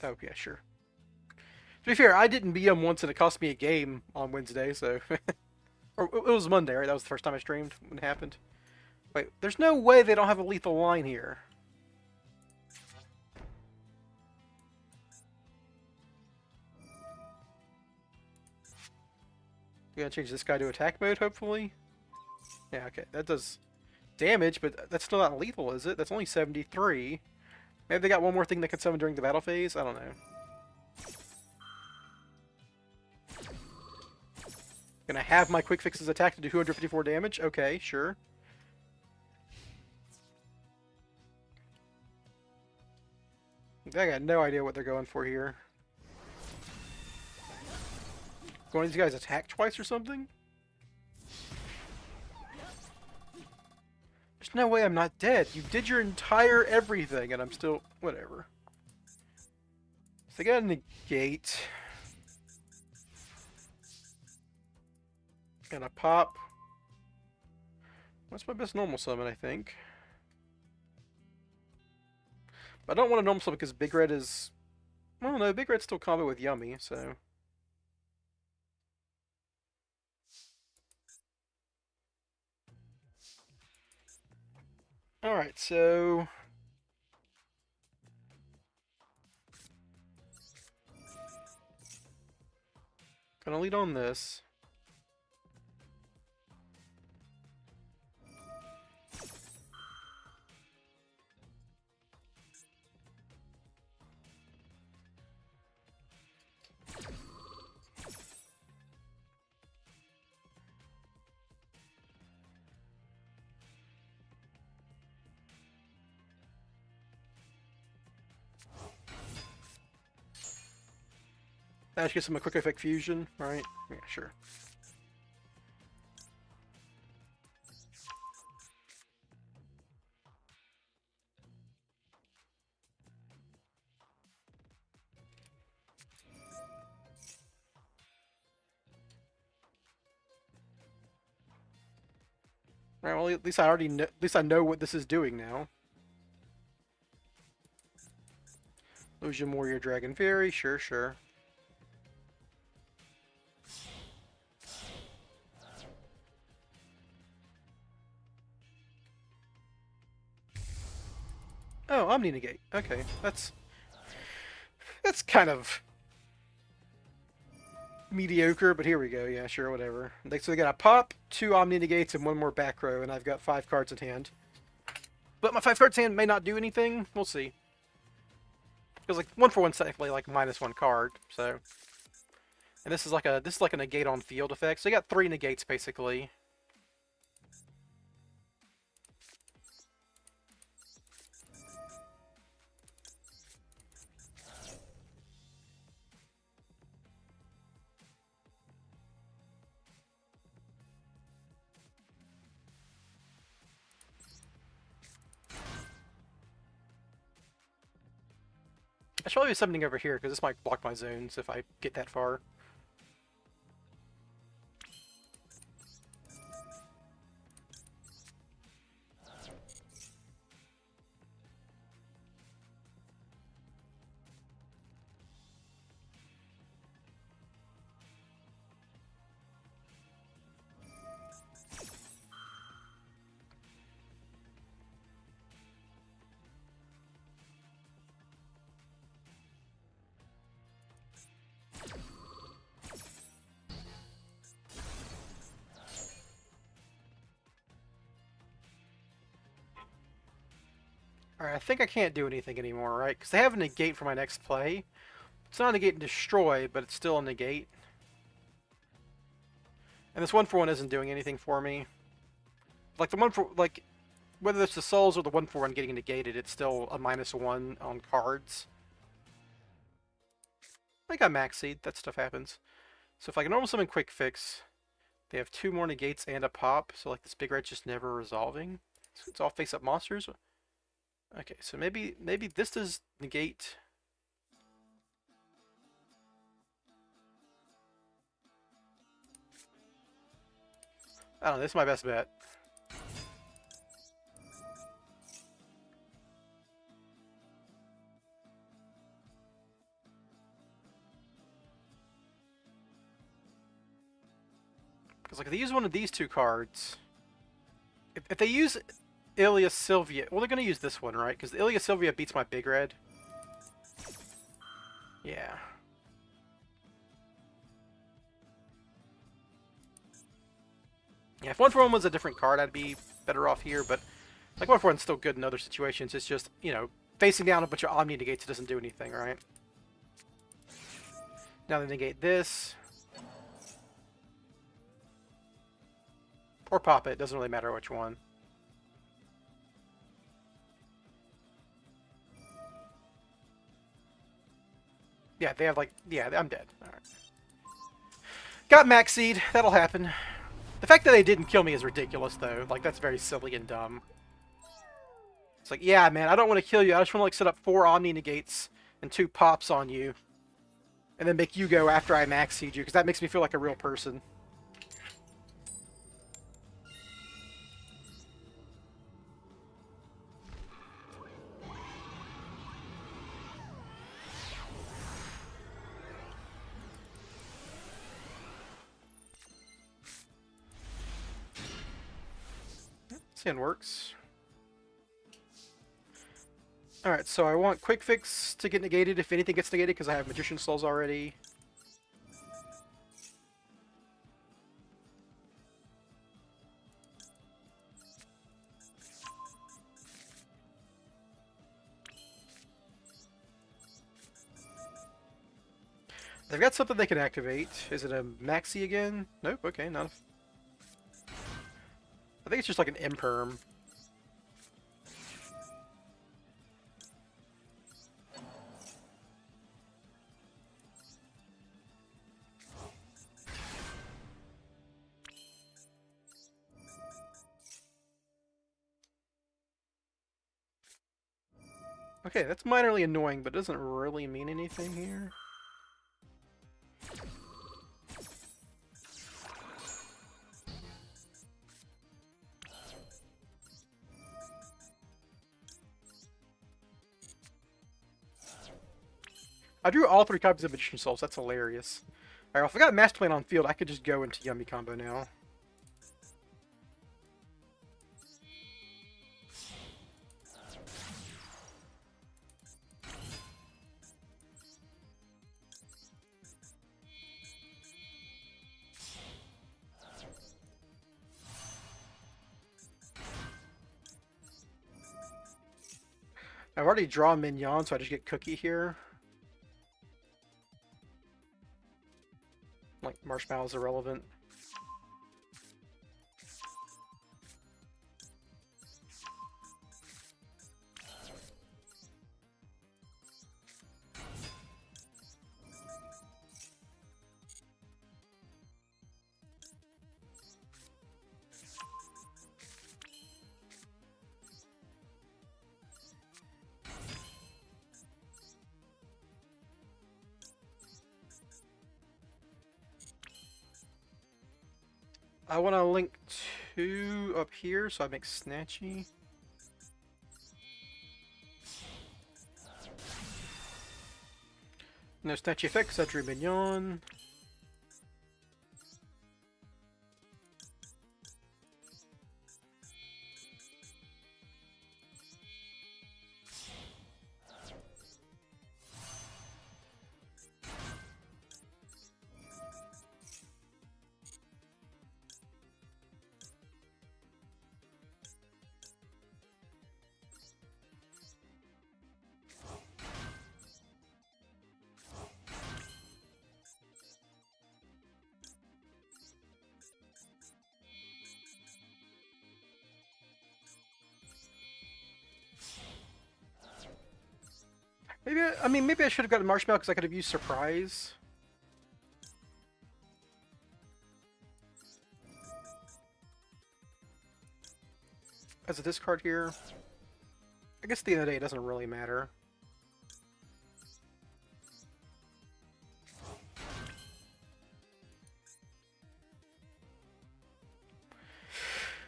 Oh yeah, sure. To be fair, I didn't BM once and it cost me a game on Wednesday, so or it was Monday, right? That was the first time I streamed when it happened. Wait, there's no way they don't have a lethal line here. We gotta change this guy to attack mode, hopefully. Yeah, okay, that does damage, but that's still not lethal, is it? That's only 73. Maybe they got one more thing that can summon during the battle phase? I don't know. Gonna have my quick fixes attack to do 254 damage? Okay, sure. I got no idea what they're going for here. One of these guys attack twice or something? There's no way I'm not dead. You did your entire everything and I'm still... whatever. So they gotta negate. Gonna pop. What's my best normal summon, I think? I don't want a normal summon because Big Red is... well, no, Big Red's still combo with Yummy, so... Alright, so... gonna lead on this. That gives him a quick effect fusion, right? Yeah, sure. Right, well, at least I already know, at least I know what this is doing now. Illusion Warrior Dragon Fairy, sure, sure. Oh, Omni Negate. Okay, that's kind of mediocre, but here we go. Yeah, sure, whatever. So they got a pop, 2 Omni Negates, and 1 more back row, and I've got 5 cards in hand. But my 5 cards in hand may not do anything. We'll see. Because like 1 for 1's technically like -1 card, so. And this is like a negate on field effect. So you got 3 negates basically. I should probably be summoning over here, because this might block my zones if I get that far. Alright, I think I can't do anything anymore, right? Because they have a negate for my next play. It's not a negate and destroy, but it's still a negate. And this 1/1 isn't doing anything for me. Like the 1/4, like whether it's the souls or the 1/1 getting negated, it's still a -1 on cards. I got max seed, that stuff happens. So if I can normal summon quick fix, they have 2 more negates and a pop, so like this big red's just never resolving. So it's all face up monsters. Okay, so maybe this does negate. I don't know, this is my best bet. Because like if they use one of these 2 cards, if they use Ilia Sylvia, well they're gonna use this one, right? Because Ilia Sylvia beats my big red. Yeah. Yeah, if 1/1 was a different card, I'd be better off here, but like 1/1's still good in other situations. It's just, you know, facing down a bunch of Omni negates doesn't do anything, right? Now they negate this. Or pop it, doesn't really matter which one. Yeah, they have like, yeah, I'm dead. Alright. Got max seed, that'll happen. The fact that they didn't kill me is ridiculous, though. Like, that's very silly and dumb. It's like, yeah, man, I don't want to kill you. I just want to, like, set up 4 Omni negates and 2 pops on you. And then make you go after I max seed you, because that makes me feel like a real person. Sin works. Alright, so I want Quick Fix to get negated if anything gets negated, because I have Magician Souls already. They've got something they can activate. Is it a Maxi again? Nope, okay, not. I think it's just like an Imperm. Okay, that's minorly annoying, but doesn't really mean anything here. I drew all 3 copies of Magician Souls, that's hilarious. Alright, well, if I got a Master Plan on field, I could just go into Yummy combo now. I've already drawn Mignon, so I just get Cookie here. Like, Marshmallow's irrelevant. I want to link 2 up here, so I make Snatchy. No Snatchy effects, I drew Mignon. Maybe I mean maybe I should have gotten Marshmallow because I could have used Surprise. As a discard here. I guess at the end of the day it doesn't really matter.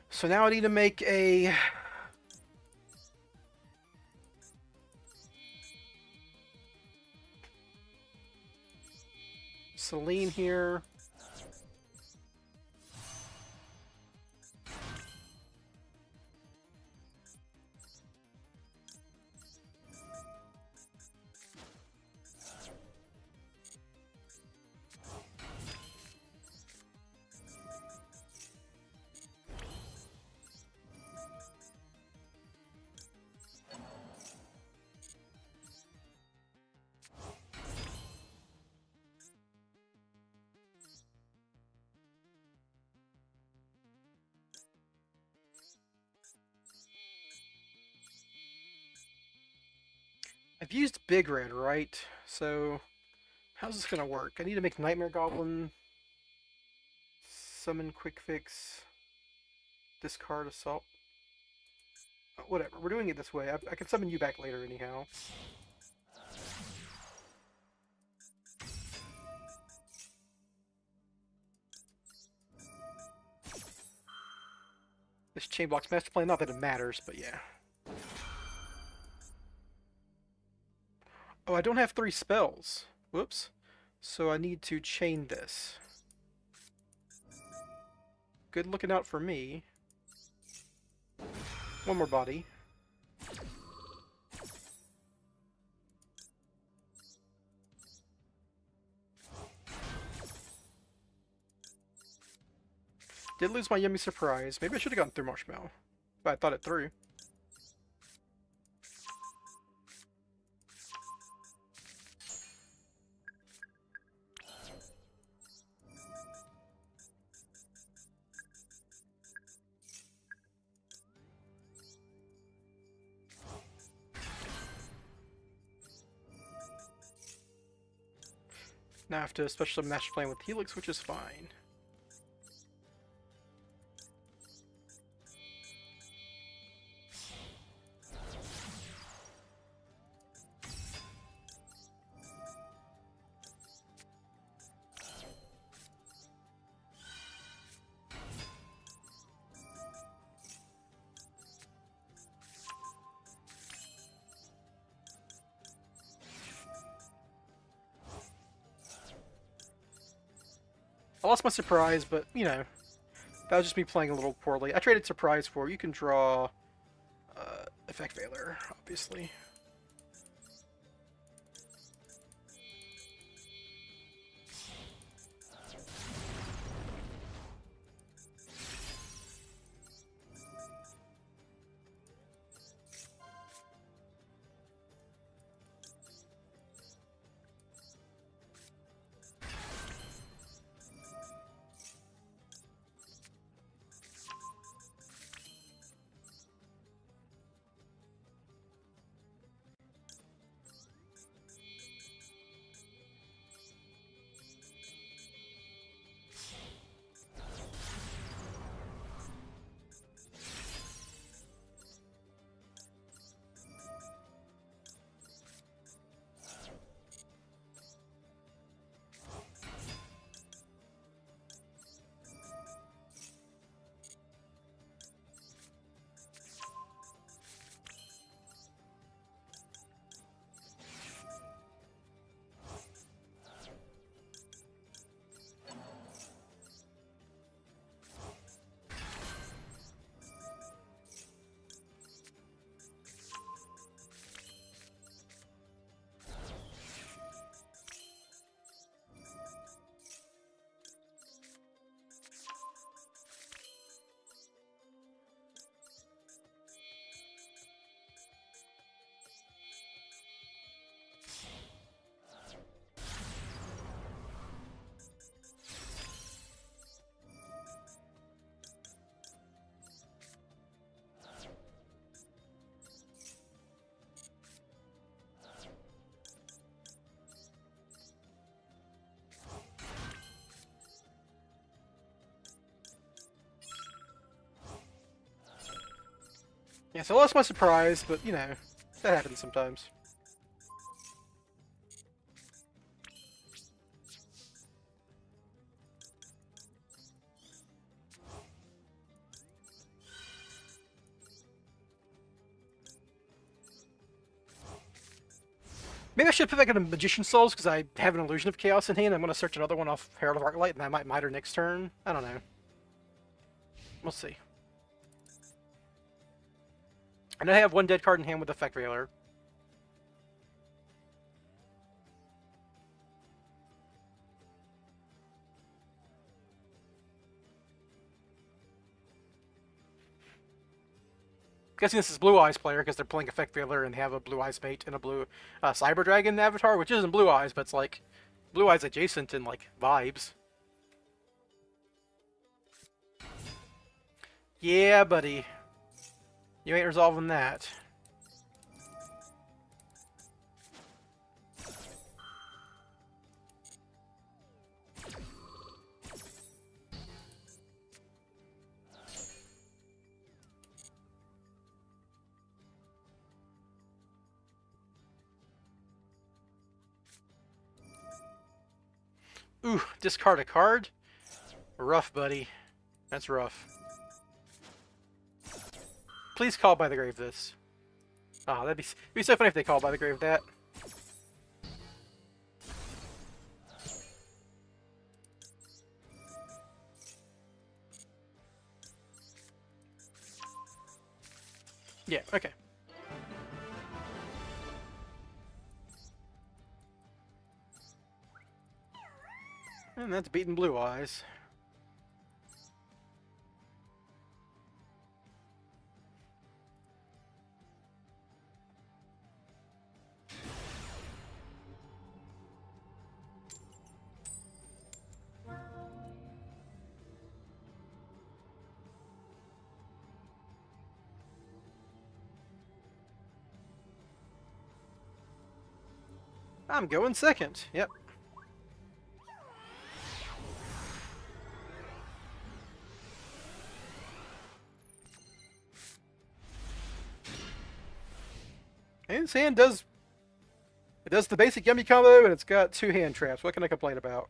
So now I need to make a Celine here. I've used Big Red, right? So how's this gonna work? I need to make Nightmare Goblin, summon Quick Fix, discard Assault. Whatever, we're doing it this way. I can summon you back later anyhow. This Chain Block's Master Plan, not that it matters, but yeah. Oh, I don't have 3 spells. Whoops. So I need to chain this. Good looking out for me. One more body. Did lose my Yummy Surprise. Maybe I should have gotten through Marshmallow. But I thought it through. Now I have to special Master Plan with Helix, which is fine. I lost my Surprise, but, you know, that was just me playing a little poorly. I traded Surprise for, you can draw Effect Veiler, obviously. Yeah, so I lost my surprise, but you know, that happens sometimes. Maybe I should put back in a Magician Souls because I have an Illusion of Chaos in hand. I'm going to search another one off Herald of Arclight, and I might miter next turn. I don't know. We'll see. I know I have one dead card in hand with Effect Veiler. Guessing this is Blue Eyes player because they're playing Effect Veiler and have a Blue Eyes mate and a blue Cyber Dragon avatar, which isn't Blue Eyes, but it's like Blue Eyes adjacent in like vibes. Yeah, buddy. You ain't resolving that. Ooh, discard a card? Rough, buddy. That's rough. Please call by the grave this. Oh, it'd be so funny if they call by the grave that. Yeah, okay. And that's beating Blue Eyes. I'm going second. Yep. And his hand does... It does the basic Yummy combo, and it's got 2 hand traps. What can I complain about?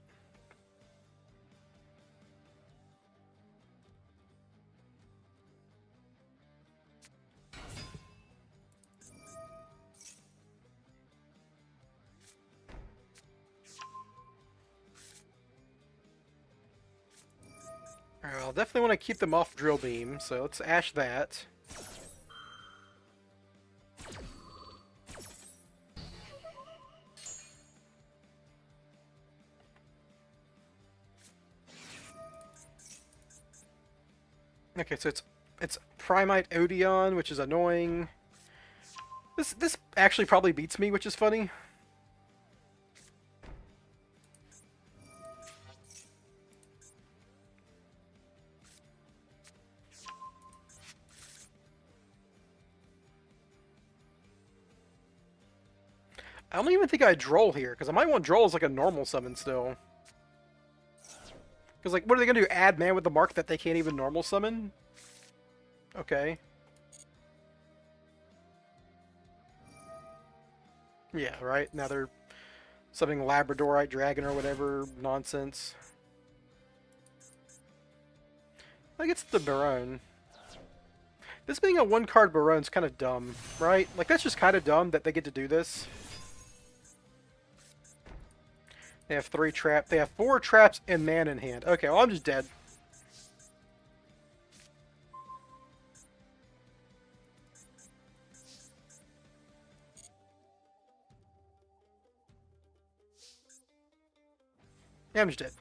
Alright, I'll definitely want to keep them off Drill Beam, so let's ash that. Okay, so it's Primite Odeon, which is annoying. This actually probably beats me, which is funny. I don't even think I Droll here, because I might want Droll as like a normal summon still. Because, like, what are they going to do? Add man with the mark that they can't even normal summon? Okay. Yeah, right? Now they're summoning Labradorite Dragon or whatever nonsense. Like, it's the Baronne. This being a one-card Baronne's kind of dumb, right? Like, that's just kind of dumb that they get to do this. They have 3 traps. They have 4 traps and man in hand. Okay, well, I'm just dead. Yeah, I'm just dead.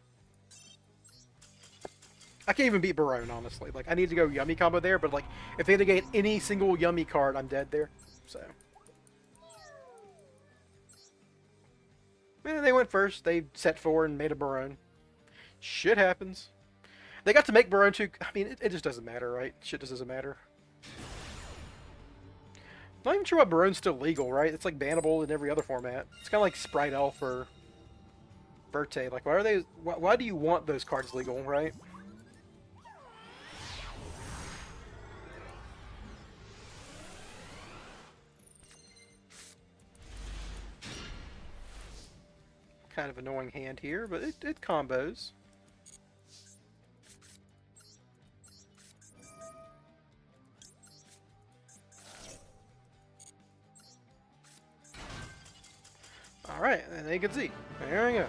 I can't even beat Baronne, honestly. Like, I need to go Yummy combo there, but, like, if they negate any single Yummy card, I'm dead there. So... they went first. They set 4 and made a Baronne. Shit happens. They got to make Baronne too. I mean, it just doesn't matter, right? Shit just doesn't matter. Not even sure why Baronne's still legal, right? It's like bannable in every other format. It's kind of like Sprite Elf or Verte. Like, why are they? Why do you want those cards legal, right? kind of annoying hand here, but it combos. Alright, and they can see. There we go.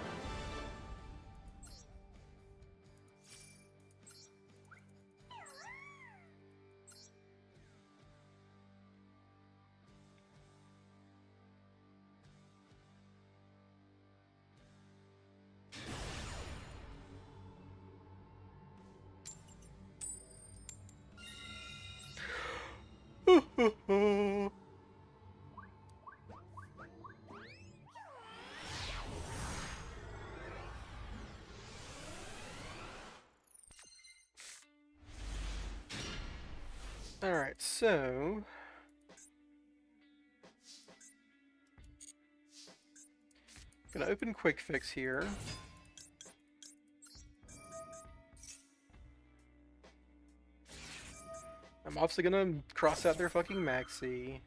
Alright, so gonna open quick fix here. I'm obviously gonna cross out their fucking maxi.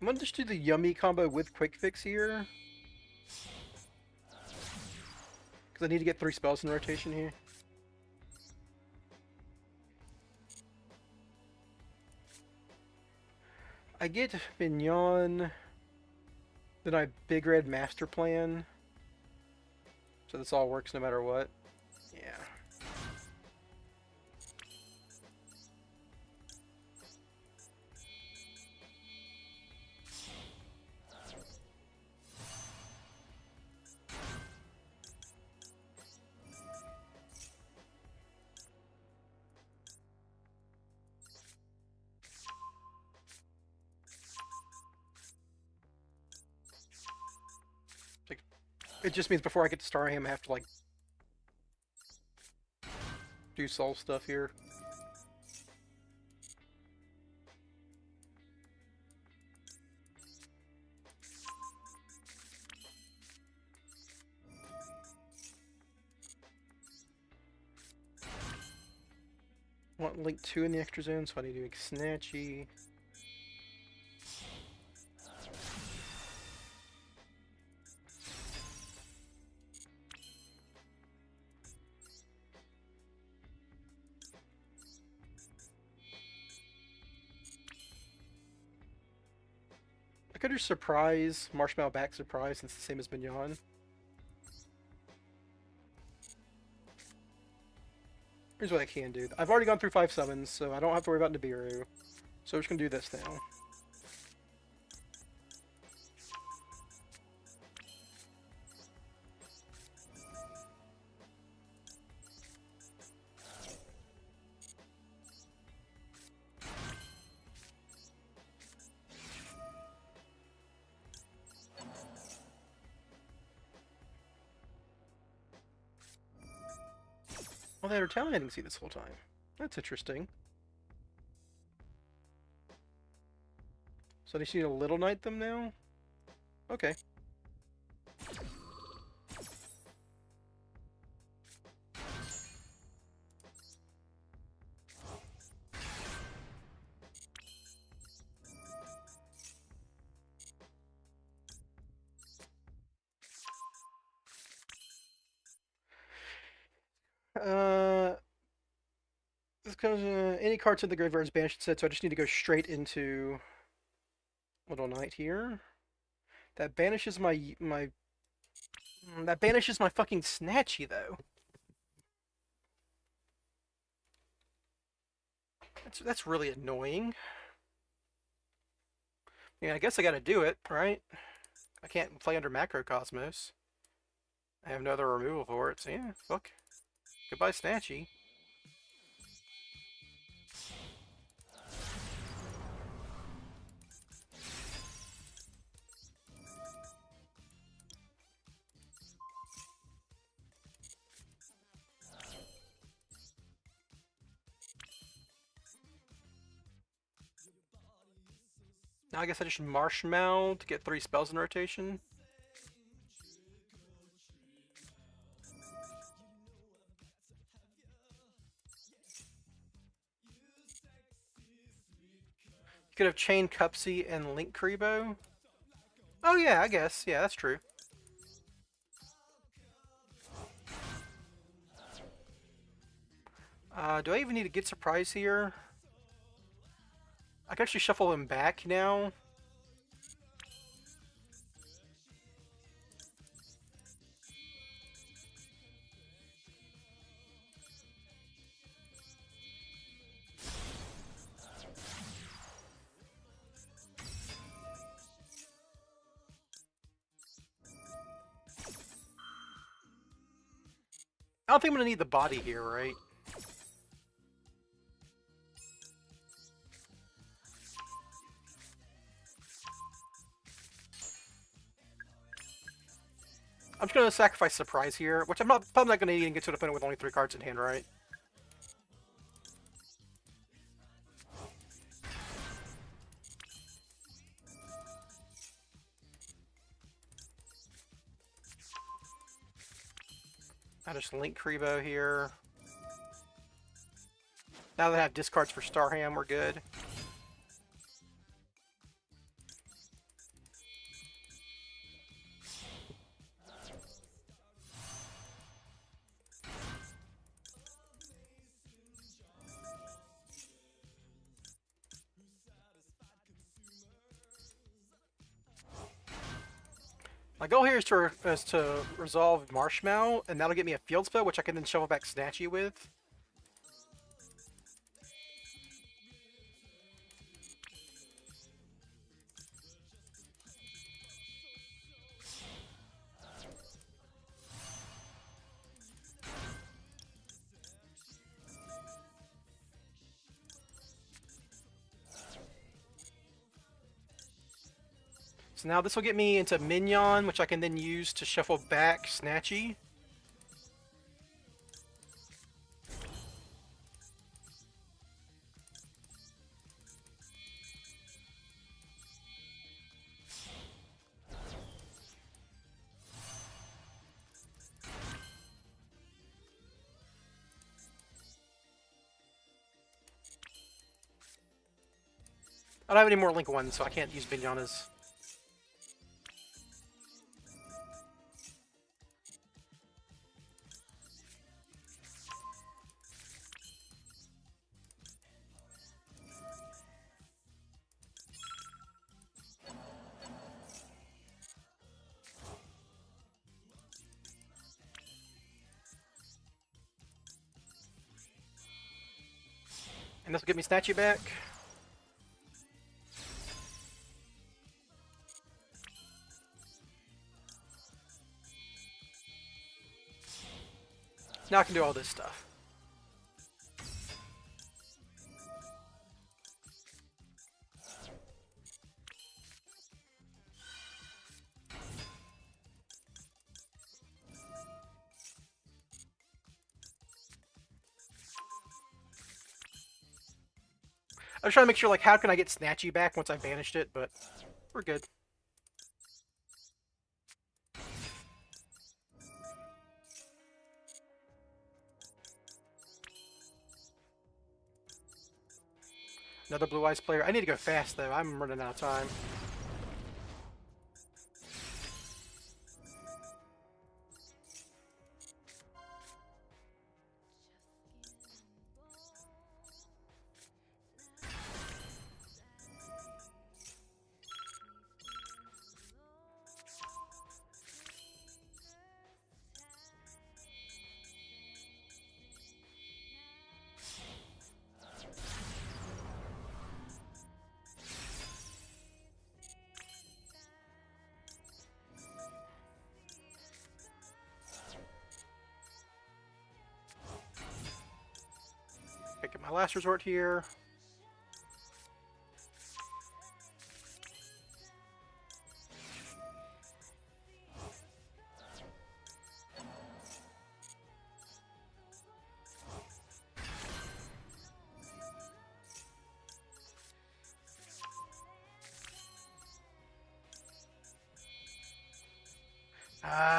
I'm gonna just do the yummy combo with quick fix here. Because I need to get 3 spells in rotation here. I get Mignon, then I Big Red Master Plan. So this all works no matter what. Yeah. It just means before I get to Star Him, I have to, like, do soul stuff here. I want Link 2 in the extra zone, so I need to make Snatchy. I could do Surprise, Marshmallow back Surprise, since it's the same as Mignon. Here's what I can do. I've already gone through 5 summons, so I don't have to worry about Nibiru. So I'm just gonna do this now. Oh, they were talent see this whole time. That's interesting. So I just need to Little Knight them now? Okay. This comes, any cards in the graveyard is banished instead, so I just need to go straight into Little Knight here. That banishes that banishes my fucking Snatchy, though. That's really annoying. Yeah, I guess I gotta do it, right? I can't play under Macrocosmos. I have no other removal for it, so yeah, fuck. Goodbye, Snatchy. Now I guess I just Marshmallow to get 3 spells in rotation. You could have Chain Cupsy and Link Kribo. Oh yeah, I guess. Yeah, that's true. Do I even need to get Surprise here? I can actually shuffle him back now. I don't think I'm going to need the body here, right? I'm just going to sacrifice Surprise here, which I'm probably not going to need and get to an opponent with only 3 cards in hand, right? I just Link Kribo here. Now that I have discards for Starham, we're good. My goal here is to resolve Marshmallow, and that'll get me a field spell, which I can then shovel back Snatchy with. So now this will get me into Minion, which I can then use to shuffle back Snatchy. I don't have any more Link 1s, so I can't use Minion as... And this will get me Snatchy back. Now I can do all this stuff. I was trying to make sure, like, how can I get Snatchy back once I banished it, but we're good. Another Blue Eyes player. I need to go fast, though. I'm running out of time. Pick up my last resort here.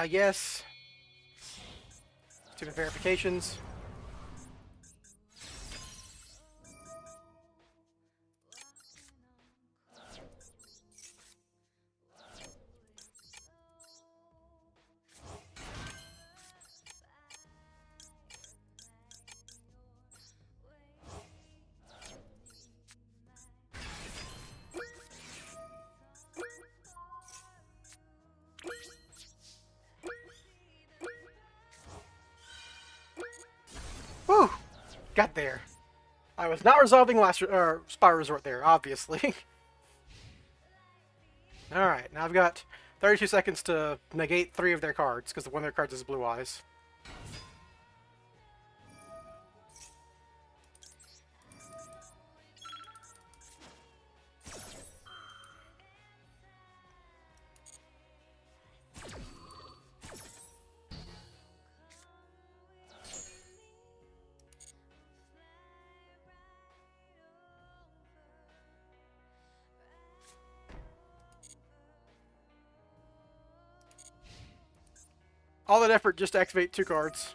Yes. Stupid verifications. Whew! Got there. I was not resolving last Spyro Resort there, obviously. Alright, now I've got 32 seconds to negate 3 of their cards, because one of their cards is Blue Eyes. All that effort just to activate 2 cards.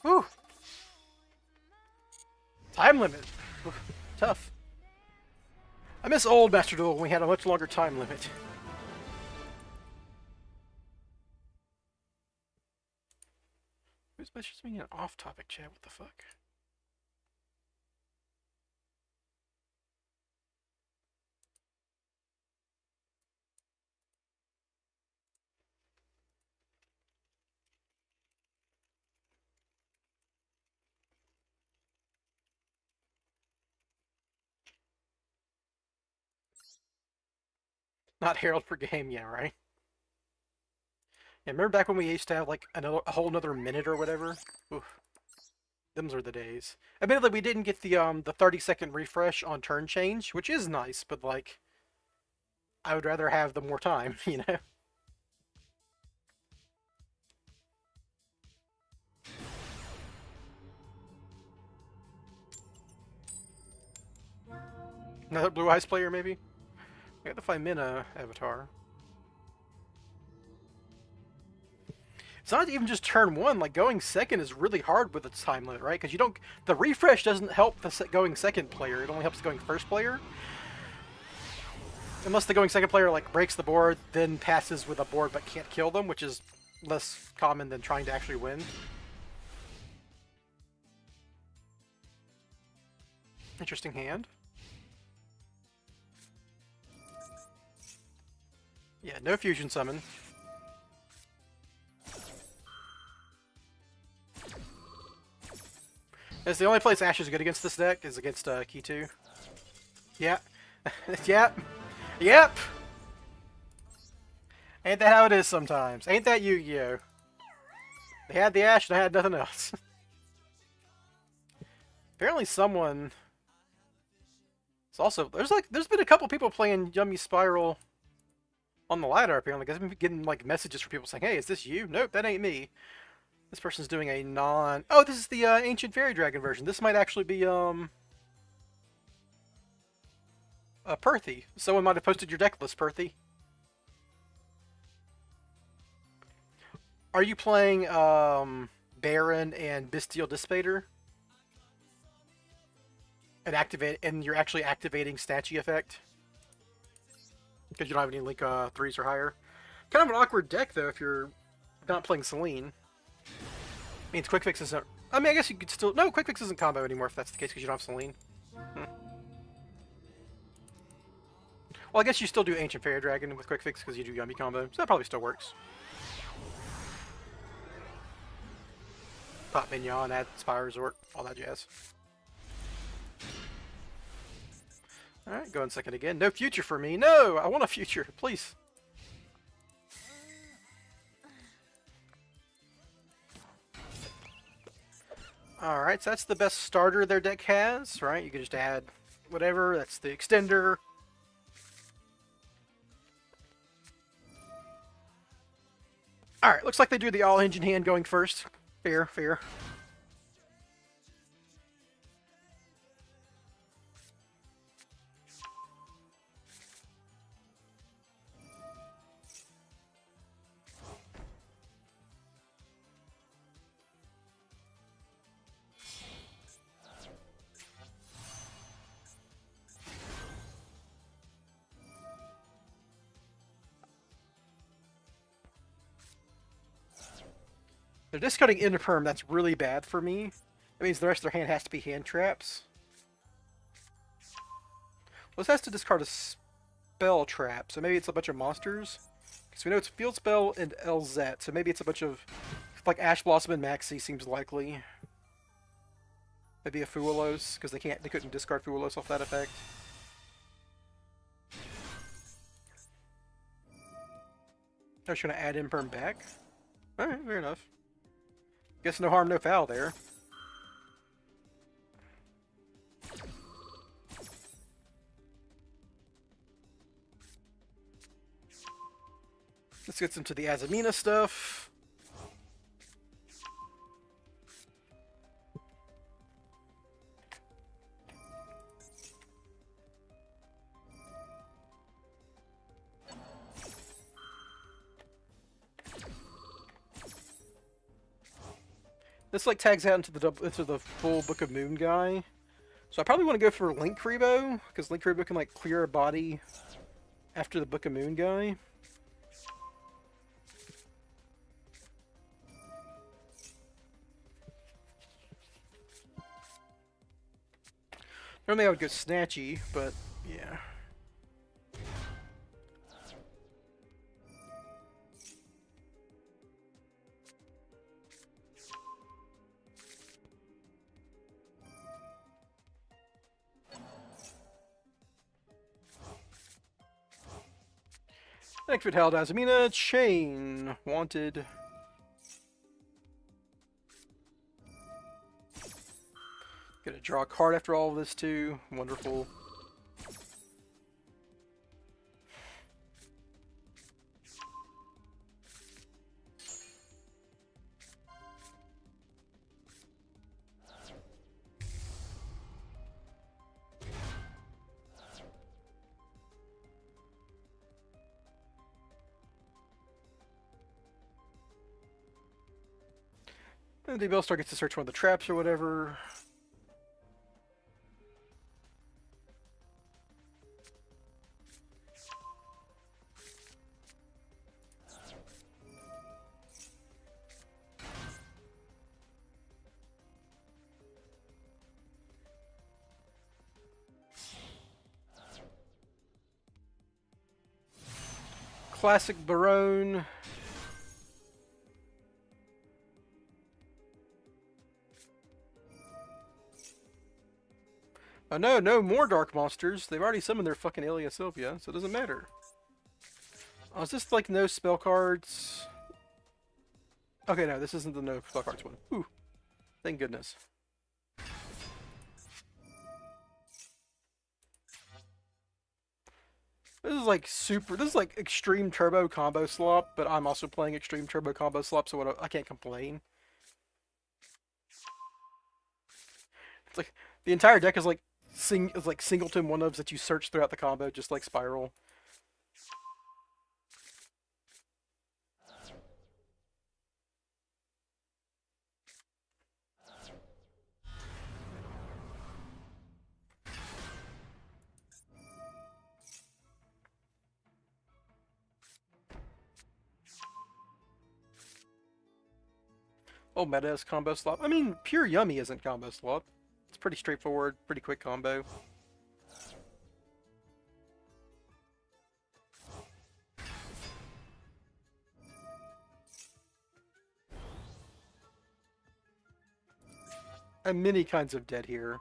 Whew! Time limit. Oof, tough. I miss old Master Duel when we had a much longer time limit. Who's messaging me in an off-topic chat? What the fuck? Not Herald per game, yeah, right? Yeah, remember back when we used to have like a whole another minute or whatever? Oof. Them's were the days. Admittedly, we didn't get the 30-second refresh on turn change, which is nice, but like, I would rather have the more time, you know? Another Blue Eyes player, maybe? We got the Femina avatar. It's not even just turn 1, like going second is really hard with its time limit, right? Because you don't, the refresh doesn't help the going second player, it only helps the going first player. Unless the going second player like breaks the board, then passes with a board but can't kill them, which is less common than trying to actually win. Interesting hand. Yeah, no fusion summon. It's the only place Ash is good against this deck is against Key 2. Yeah. Yep. Yep! Ain't that how it is sometimes? Ain't that Yu-Gi-Oh? They had the Ash and I had nothing else. Apparently someone... It's also... There's been a couple people playing Yummy Spyral on the ladder, apparently. I've been getting like messages from people saying, hey, is this you? Nope, that ain't me. This person's doing a non... Oh, this is the Ancient Fairy Dragon version. This might actually be, Perthy. Someone might have posted your deck list, Perthy. Are you playing, Baron and Bestial Dissipator? And you're actually activating Statue Effect? Because you don't have any Link 3s or higher. Kind of an awkward deck, though, if you're not playing Celine. Means Quick Fix isn't... I mean, I guess you could still... No, Quick Fix isn't combo anymore if that's the case, because you don't have Celine. Well, I guess you still do Ancient Fairy Dragon with Quick Fix, because you do Yummy combo, so that probably still works. Pop Mignon, add Spyro Resort, all that jazz. Alright, going second again. No future for me. No! I want a future, please. Alright, so that's the best starter their deck has, right? You can just add whatever. That's the extender. Alright, looks like they do the all-engine hand going first. Fair, fair. They're discarding Interperm. That's really bad for me. That means the rest of their hand has to be hand traps. Well, this has to discard a spell trap, so maybe it's a bunch of monsters. Because we know it's Field Spell and LZ, so maybe it's a bunch of... Like Ash Blossom and Maxi seems likely. Maybe a Fuelos, because they couldn't discard Fuelos off that effect. They're just gonna add Imperm back. Alright, fair enough. Guess no harm, no foul there. Let's get into the Azamina stuff. This like tags out into the full Book of Moon guy. So I probably want to go for Link Rebo, because Link Rebo can like clear a body after the Book of Moon guy. Normally I would go Snatchy, but yeah. Next with Azamina, Chain, Wanted. Gonna draw a card after all of this too. Wonderful. And the Bellstar gets to search one of the traps or whatever. Classic Barone. Oh no, no more Dark Monsters. They've already summoned their fucking Ilia Sylvia, so it doesn't matter. Oh, is this like no spell cards? Okay, no, this isn't the no spell cards one. Ooh, thank goodness. This is like super. This is like extreme turbo combo slop, but I'm also playing extreme turbo combo slop, so I can't complain. It's like the entire deck is like singleton one-ofs that you search throughout the combo, just like Spyral. Oh, meta is combo slop. I mean, pure yummy isn't combo slop. It's pretty straightforward, pretty quick combo. And many kinds of dead here.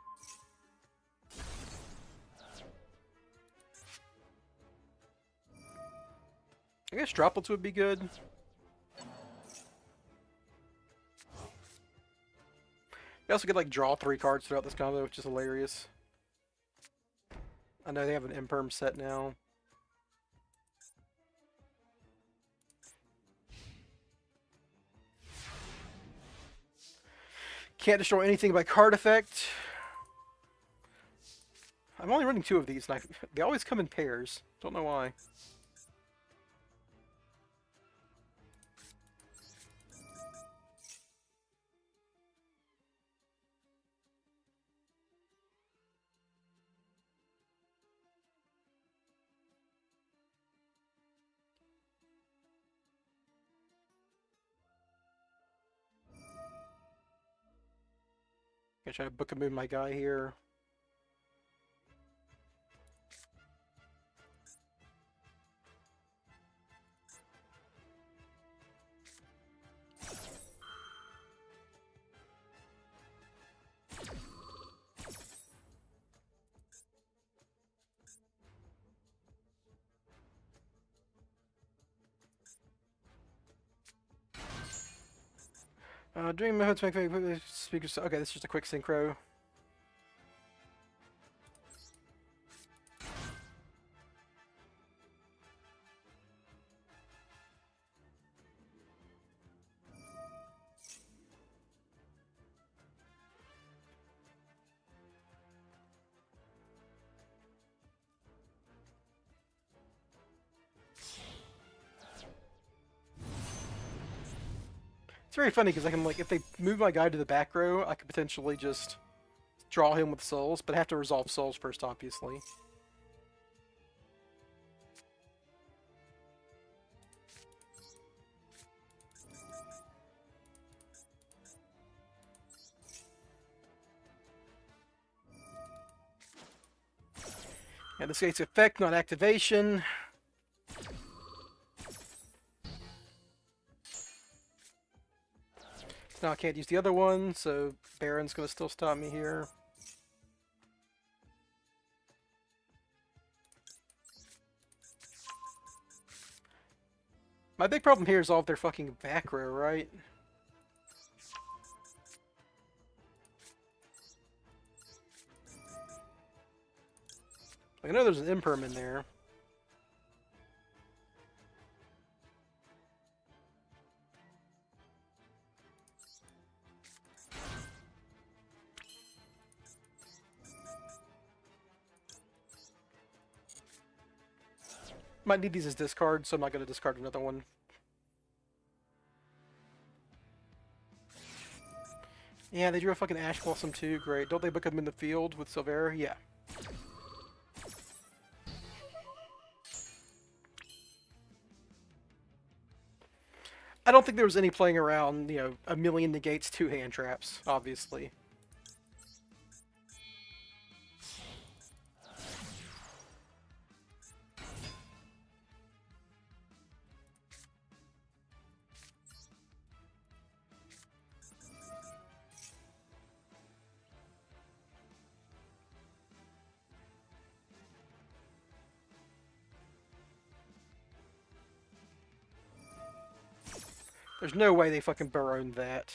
I guess droplets would be good. You also get like draw 3 cards throughout this combo, which is hilarious. I know they have an Imperm set now. Can't destroy anything by card effect. I'm only running 2 of these, and they always come in pairs. Don't know why. Gonna try to book a move my guy here. Doing modes make speakers. Okay, this is just a quick synchro. It's very funny because I can, like, if they move my guy to the back row, I could potentially just draw him with souls, but I have to resolve souls first, obviously. And this gate's effect, not activation. Now I can't use the other one, so Baron's gonna still stop me here. My big problem here is all of their fucking back row, right? I know there's an Imperm in there. Might need these as discards, so I'm not going to discard another one. Yeah, they drew a fucking Ash Blossom too. Great. Don't they book them in the field with Silvera? Yeah. I don't think there was any playing around, you know, a million negates, 2 hand traps, obviously. There's no way they fucking burrowed that.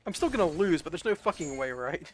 I'm still gonna lose, but there's no fucking way, right?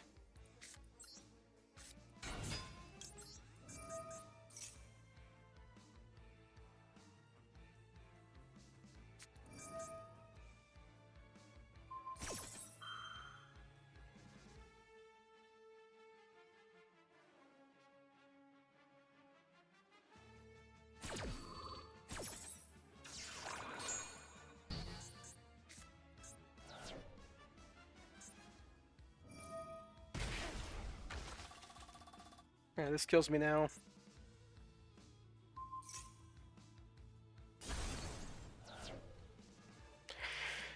Yeah, this kills me now.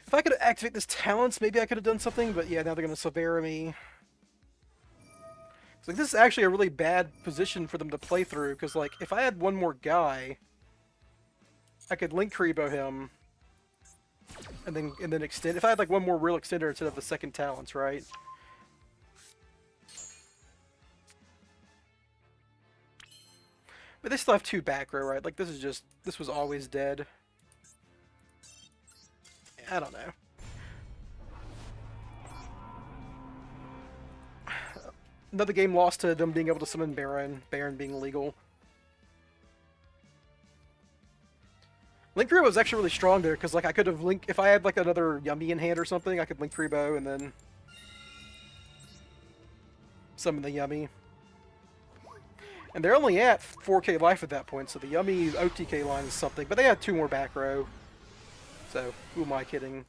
If I could activate this talents, maybe I could have done something, but yeah, now they're gonna Silvera me. It's like, this is actually a really bad position for them to play through, because, like, if I had one more guy, I could Link Kuriboh him, and then extend. If I had, like, one more real extender instead of the second talents, right? But they still have 2 back row, right? Like, this was always dead. I don't know. another game lost to them being able to summon Baron. Baron being legal. Linkuriboh was actually really strong there because like I could have linked if I had like another Yummy in hand or something. I could Linkuriboh and then summon the Yummy. And they're only at 4k life at that point, so the Yummy OTK line is something. But they had 2 more back row. So, who am I kidding?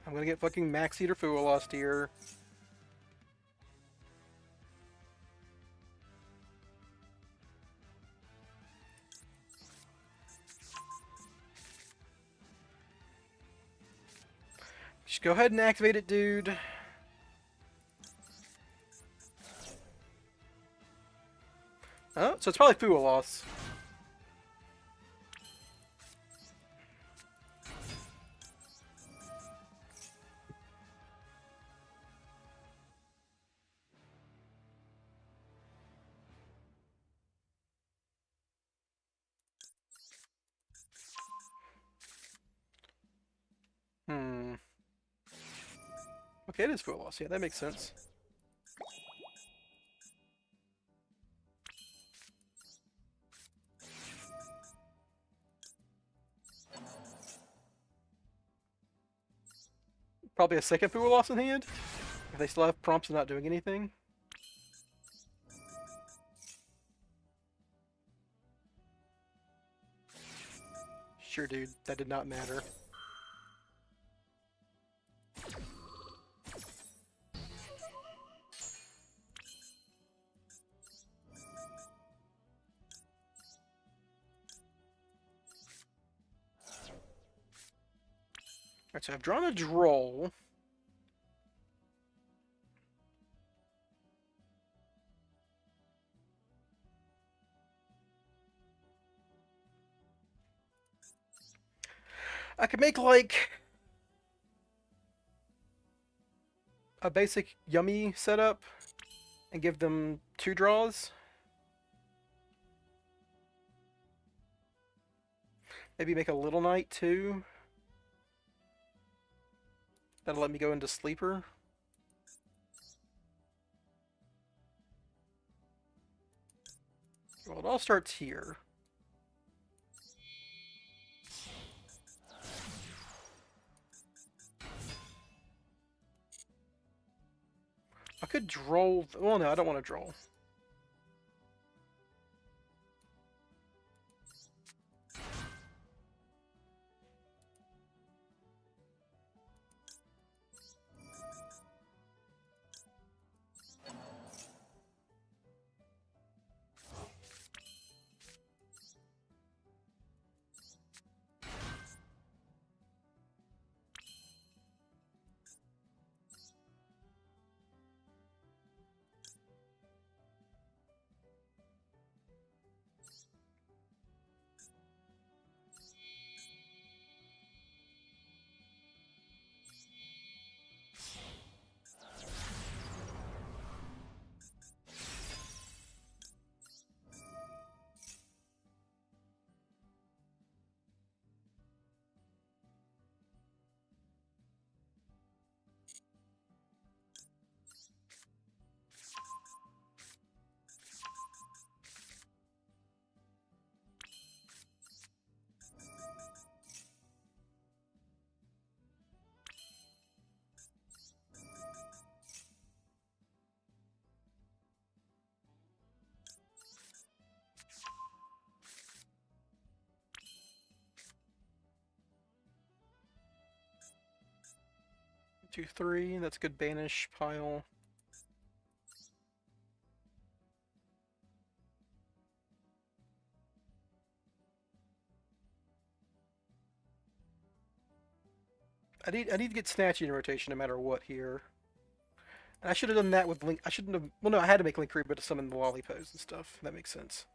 I'm gonna get fucking Max Eater Fuwa Lost here. Just go ahead and activate it, dude. Oh, so it's probably Fuwa Loss. Okay, it is Fuwa Loss. Yeah, that makes sense. Probably a second Fuwa Loss in hand. If they still have prompts and not doing anything. Sure, dude. That did not matter. Alright, so I've drawn a Droll. I could make, like, a basic Yummy setup and give them 2 draws. Maybe make a Little Knight, too. That'll let me go into Sleeper. Well, it all starts here. I could Droll... Well, no, I don't want to Droll. Two, three. That's good banish pile. I need to get Snatchy in rotation no matter what here. And I should have done that with Link. I shouldn't have. Well, no, I had to make Linkuriboh to summon the Lolly Pose and stuff. That makes sense.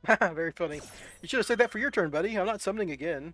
Haha, very funny. You should have said that for your turn, buddy. I'm not summoning again.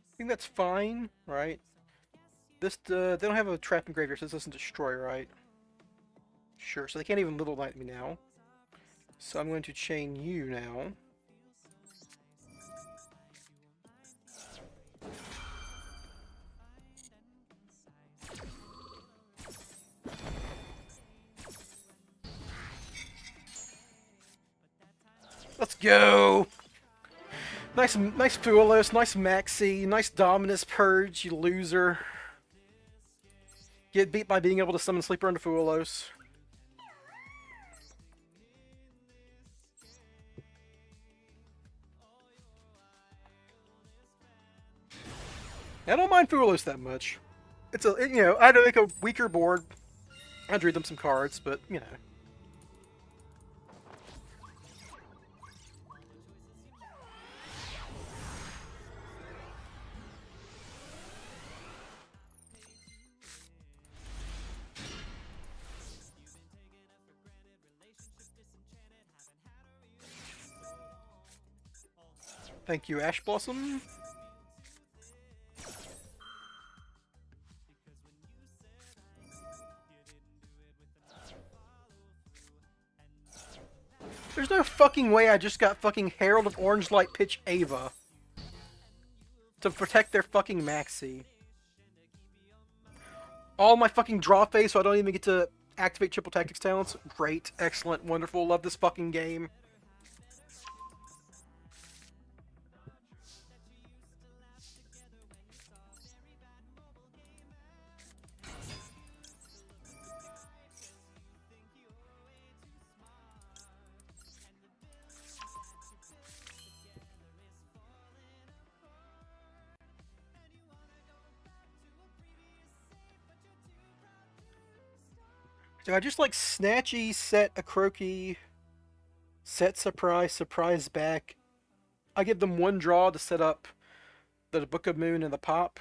I think that's fine, right? This, they don't have a trap and graveyard, so this doesn't destroy, right? Sure, so they can't even Little Knight me now. So I'm going to chain you now. Let's go! Nice Fuelos, nice Maxi, nice Dominus Purge, you loser. Get beat by being able to summon Sleeper into Fuelos. I don't mind Fuelos that much. It's a, you know, I had to make a weaker board. I drew them some cards, but, you know. Thank you, Ash Blossom. There's no fucking way I just got fucking Herald of Orange Light Pitch Ava to protect their fucking Maxi. All my fucking draw phase, so I don't even get to activate Triple Tactics talents. Great, excellent, wonderful, love this fucking game. Do I just like Snatchy, set a Croaky, set Surprise, Surprise back? I give them one draw to set up the Book of Moon and the Pop.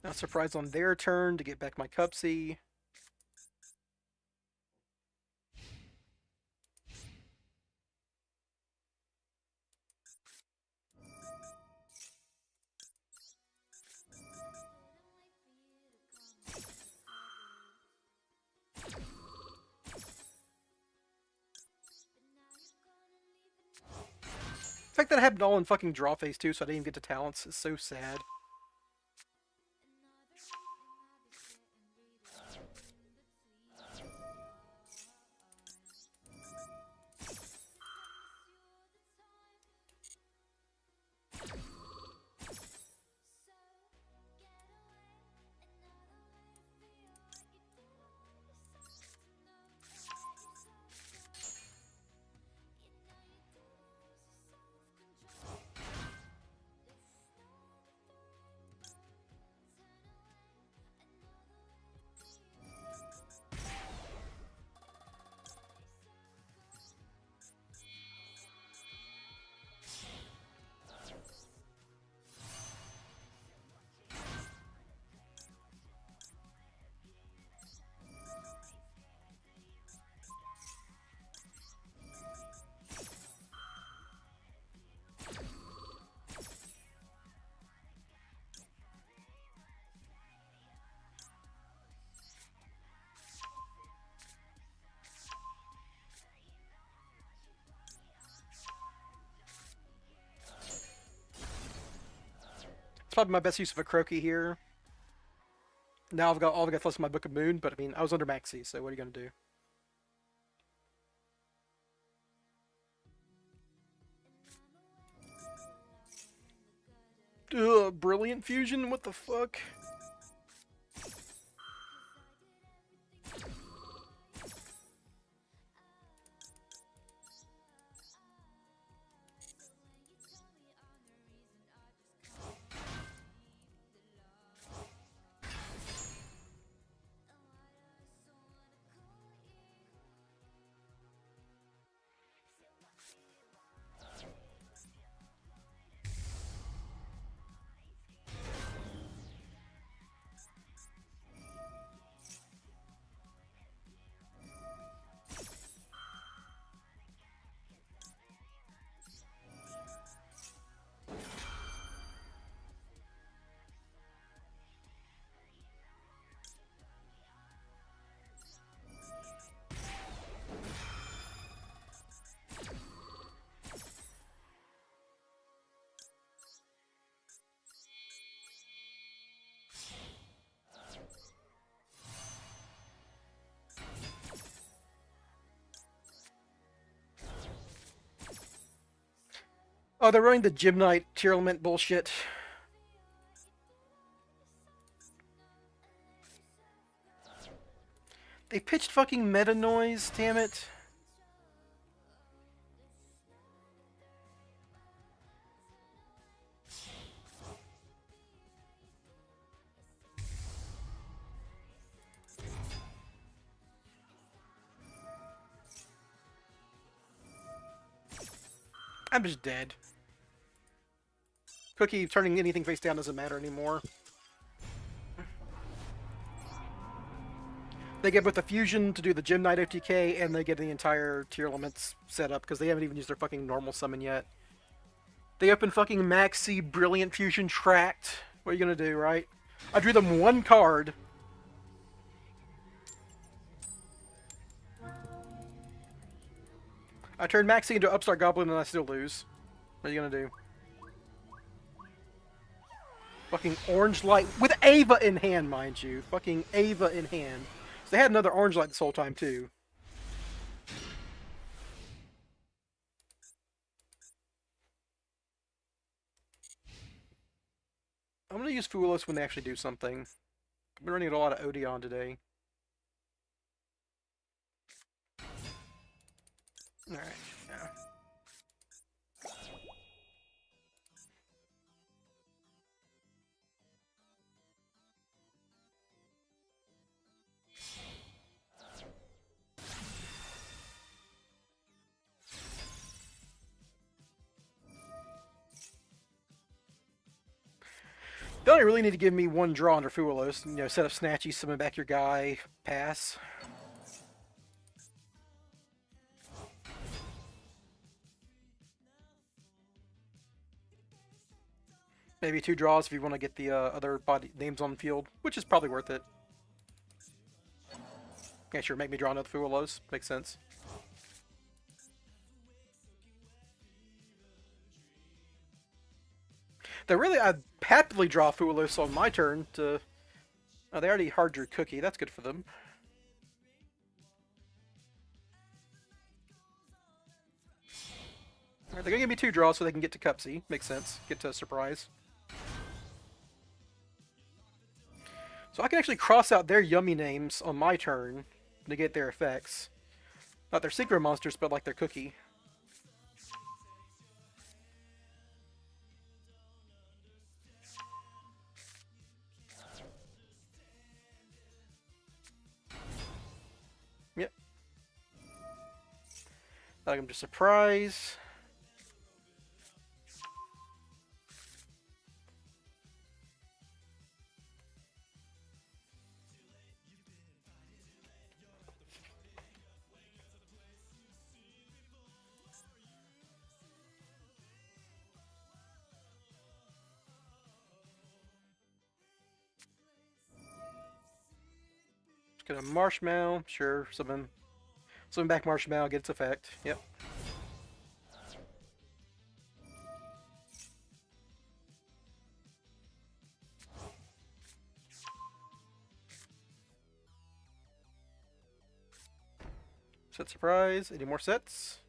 Now Surprise on their turn to get back my Cupsy. The fact that I had it all in fucking draw phase too, so I didn't even get to talents is so sad. probably my best use of a Croaky here. Now I've got all I've got left in my Book of Moon, but I mean I was under Maxi, so what are you gonna do? Ugh, Brilliant Fusion? What the fuck? Oh, they're running the Gymnite tier element bullshit. They pitched fucking meta noise, damn it. I'm just dead. Cookie turning anything face down doesn't matter anymore. They get both the fusion to do the Gymnite OTK, and they get the entire tier elements set up because they haven't even used their fucking normal summon yet. They open fucking Maxi Brilliant Fusion Tract. What are you gonna do, right? I drew them one card. I turned Maxi into Upstart Goblin and I still lose. What are you gonna do? Fucking Orange Light with Ava in hand, mind you. Fucking Ava in hand. So they had another Orange Light this whole time too. I'm gonna use Fuelos when they actually do something. I've been running a lot of Odeon today. Alright, yeah. They only really need to give me one draw under Fuelos. You know, set up Snatchy, summon back your guy, pass. Maybe 2 draws if you want to get the other body names on the field, which is probably worth it. Yeah, sure, make me draw another Fuelos. Makes sense. I'd happily draw Fuelos on my turn to... Oh, they already hard drew Cookie. That's good for them. Alright, they're gonna give me 2 draws so they can get to Cupsy. Makes sense. Get to Surprise. So I can actually cross out their yummy names on my turn to get their effects. Not their Synchro monsters, but like their Cookie. Yep. Like I'm just Surprise. Gonna Marshmallow, sure, summon back Marshmallow, get its effect. Yep. Set surprise. Any more sets?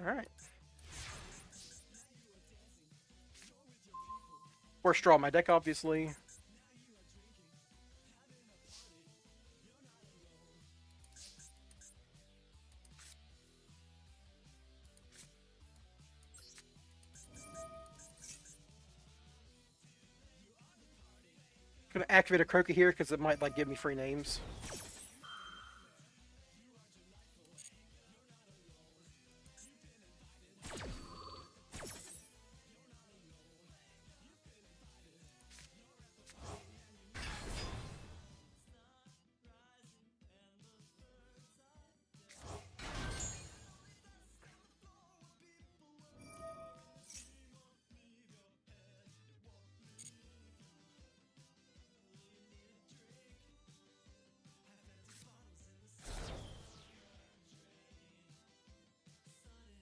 Alright. Worst draw in my deck, obviously. Gonna activate a Croaky here because it might like give me free names.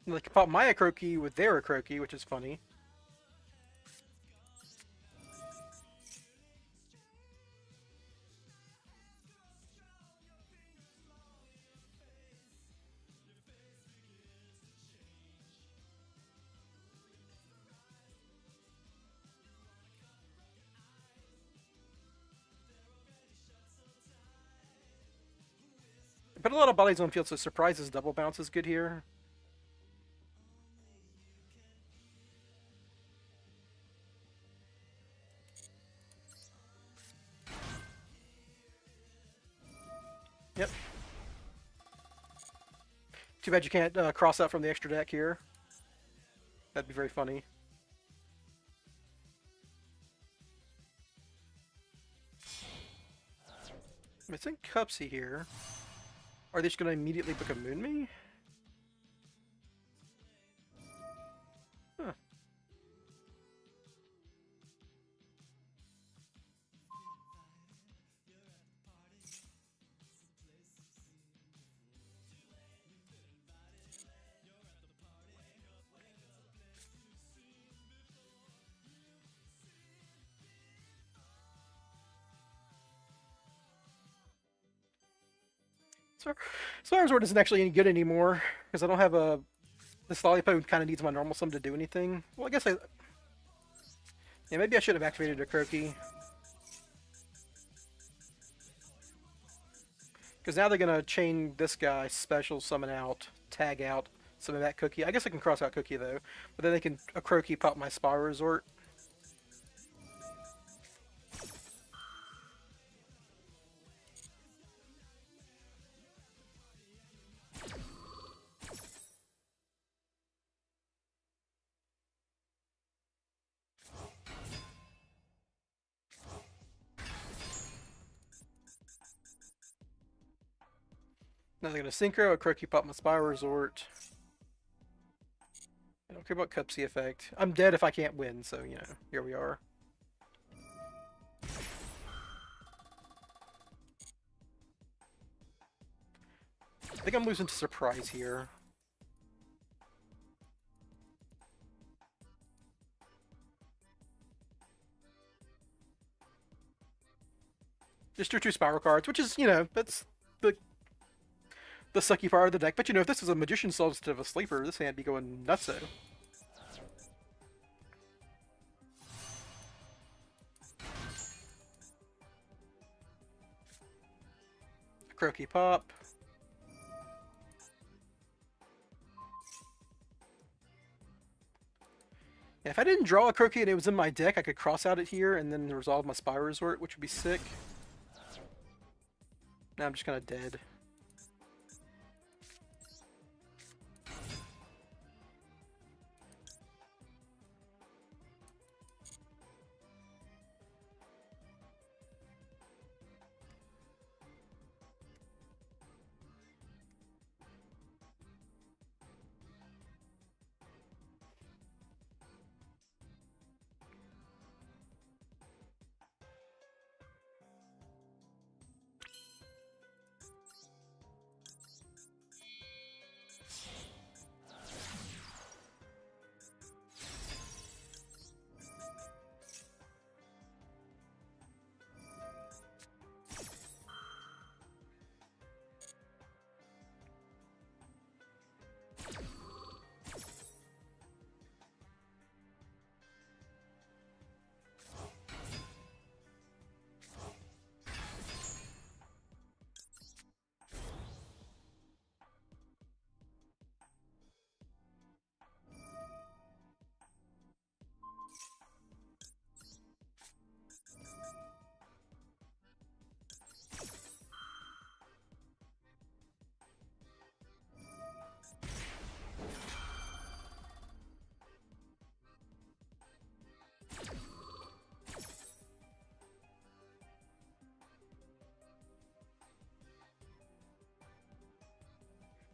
Like pop my Croaky with their Croaky, which is funny. Put a lot of bodies on field, so surprises double bounce is good here. Yep. Too bad you can't cross out from the extra deck here. That'd be very funny. Missing Cupsy here. Are they just going to immediately book a Moon Me? Huh. Spyral Sword isn't actually any good anymore because I don't have a. This Lollipop kind of needs my normal sum to do anything. Well, I guess I. Yeah, maybe I should have activated a Croaky. Because now they're gonna chain this guy, special summon out, tag out, summon that Cookie. I guess I can cross out Cookie though, but then they can a Croaky pop my Spyral Resort. Now they're gonna Synchro, a Croaky pop my Spyral Resort. I don't care about Cupsy effect. I'm dead if I can't win, so you know, here we are. I think I'm losing to Surprise here. Just your two Spyral cards, which is, you know, that's the sucky part of the deck. But you know, if this was a Magician Soul instead of a Sleeper, this hand would be going nutso. Croaky pop. Yeah, if I didn't draw a Croaky and it was in my deck, I could cross out it here and then resolve my Spyral Resort, which would be sick. Now I'm just kind of dead.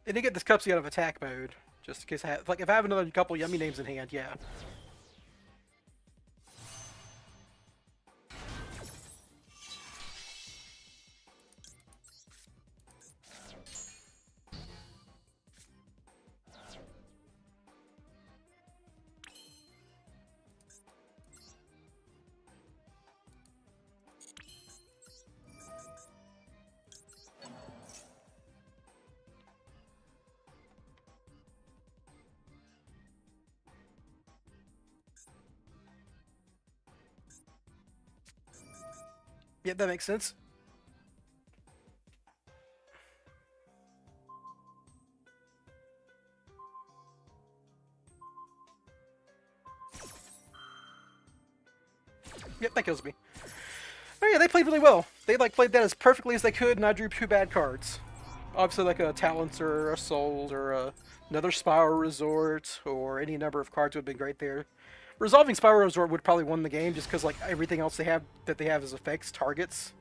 And to get this Cupsy out of attack mode, just in case I have, like, if I have another couple yummy names in hand, yeah. Yeah, that makes sense. Yep, that kills me. Oh yeah, they played really well. They like played that as perfectly as they could, and I drew 2 bad cards. Obviously, like a Talents or a Souls or another Spyral Resort or any number of cards would have been great there. Resolving Spyral Resort would probably win the game just because like everything else they have as effects targets.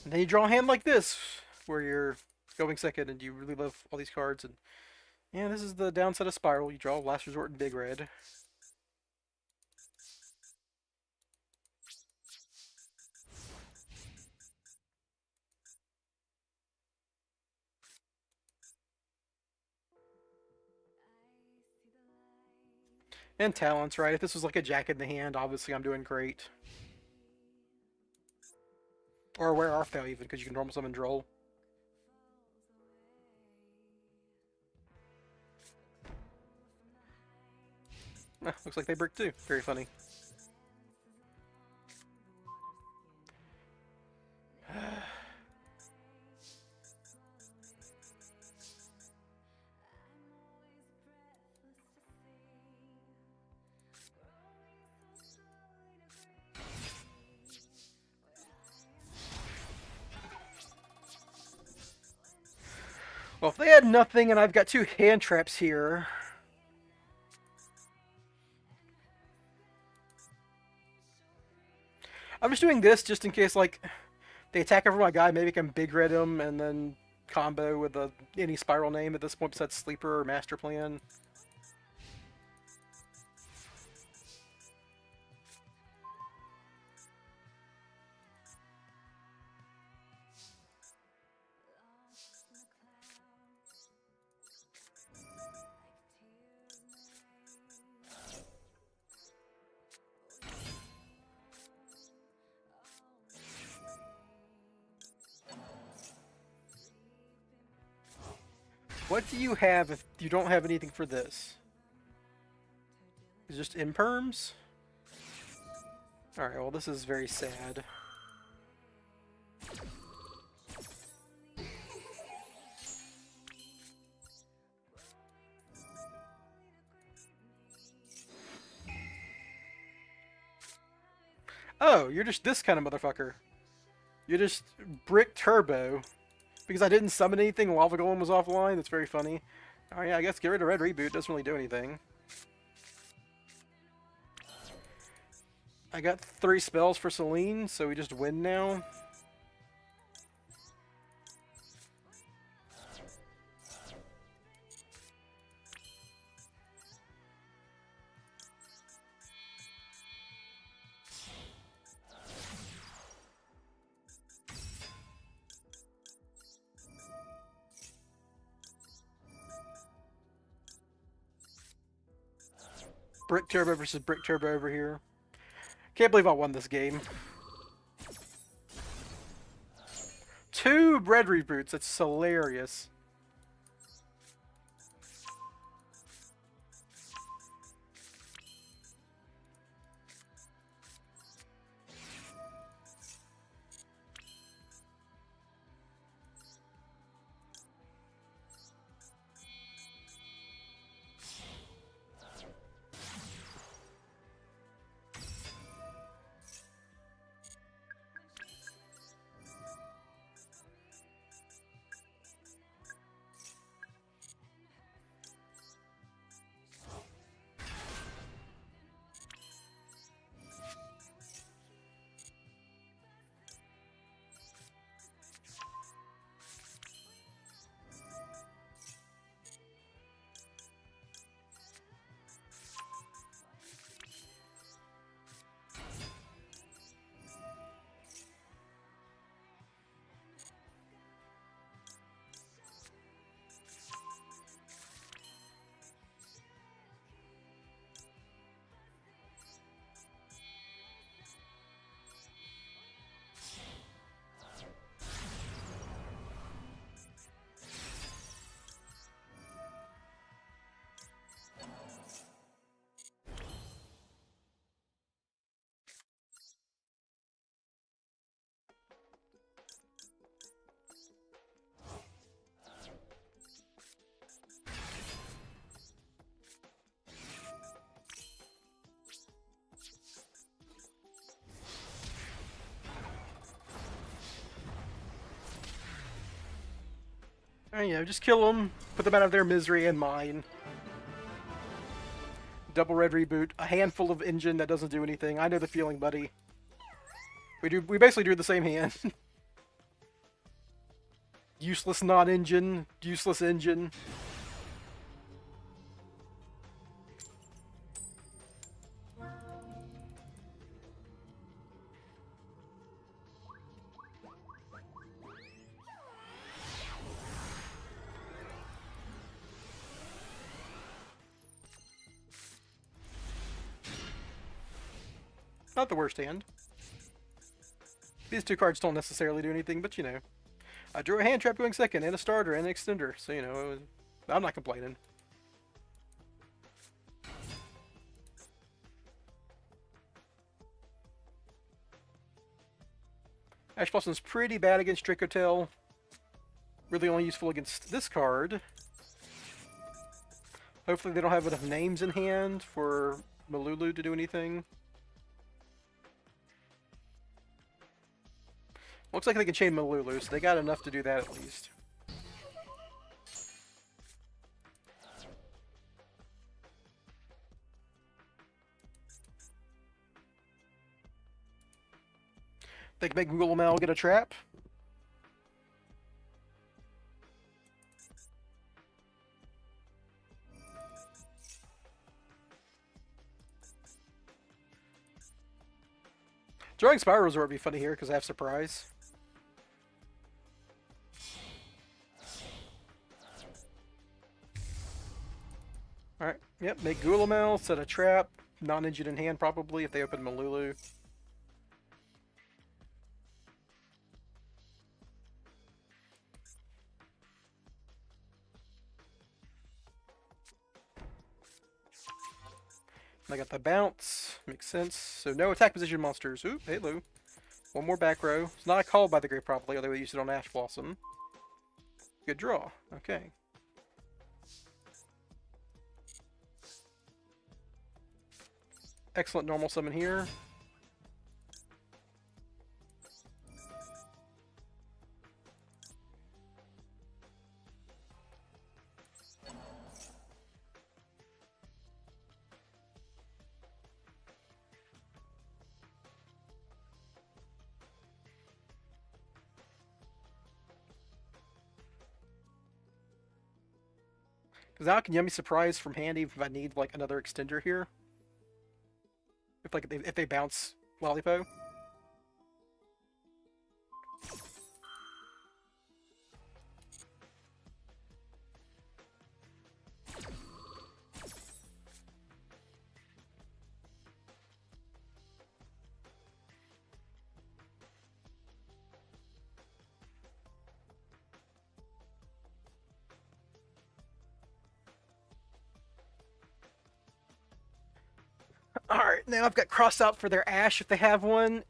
And then you draw a hand like this, where you're going second and you really love all these cards. And yeah, this is the downside of Spyral. You draw Last Resort in big red. And Talents, right? If this was like a Jack in the hand, obviously I'm doing great. Or Where Art Thou even, because you can normal summon Droll. Looks like they brick too. Very funny. Well, if they had nothing and I've got 2 hand traps here. I'm just doing this just in case, like, they attack over my guy, maybe I can big red him and then combo with any Spyral name at this point besides Sleeper or Master Plan. What do you have if you don't have anything for this? Is it just imperms? Alright, well this is very sad. Oh, you're just this kind of motherfucker. You're just Brick Turbo. Because I didn't summon anything while the Golem was offline. That's very funny. Oh yeah, I guess get rid of Red Reboot. Doesn't really do anything. I got 3 spells for Celine, so we just win now. Brick Turbo versus Brick Turbo over here. Can't believe I won this game. 2 Red Reboots. That's hilarious. Just kill them, put them out of their misery and mine. Double red reboot, a handful of engine that doesn't do anything. I know the feeling, buddy. We basically do the same hand. Useless non-engine, useless engine. Not the worst hand. These two cards don't necessarily do anything, but you know. I drew a hand trap going second, and a starter, and an extender, so you know, I'm not complaining. Ash Blossom's pretty bad against Dracotail. Really only useful against this card. Hopefully they don't have enough names in hand for Malulu to do anything. Looks like they can chain Malulu, so they got enough to do that at least. They can make Gulamel get a trap. Drawing Spyrals would be funny here because I have surprise. Alright, yep, make Gulamel, set a trap, non-engine in hand probably if they open Malulu. I got the bounce, makes sense. So no attack position monsters. Oop, hello. One more back row. It's not called by the grave probably, although we used it on Ash Blossom. Good draw. Okay. Excellent normal summon here. Because now I can Yummy Surprise from hand even if I need like another extender here. If they bounce Lollipop. Alright, now I've got crossed out for their Ash if they have one.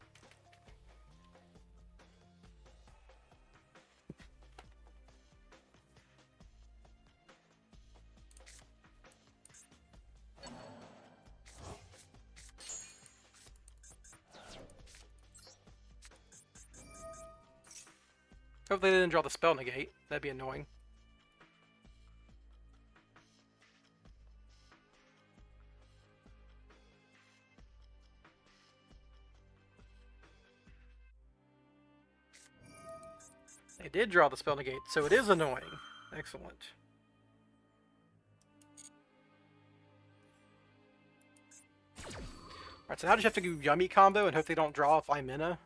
Hopefully they didn't draw the spell negate. That'd be annoying. They did draw the spell negate, so it is annoying. Excellent. Alright, so now I just have to do Yummy combo and hope they don't draw if I'm in a.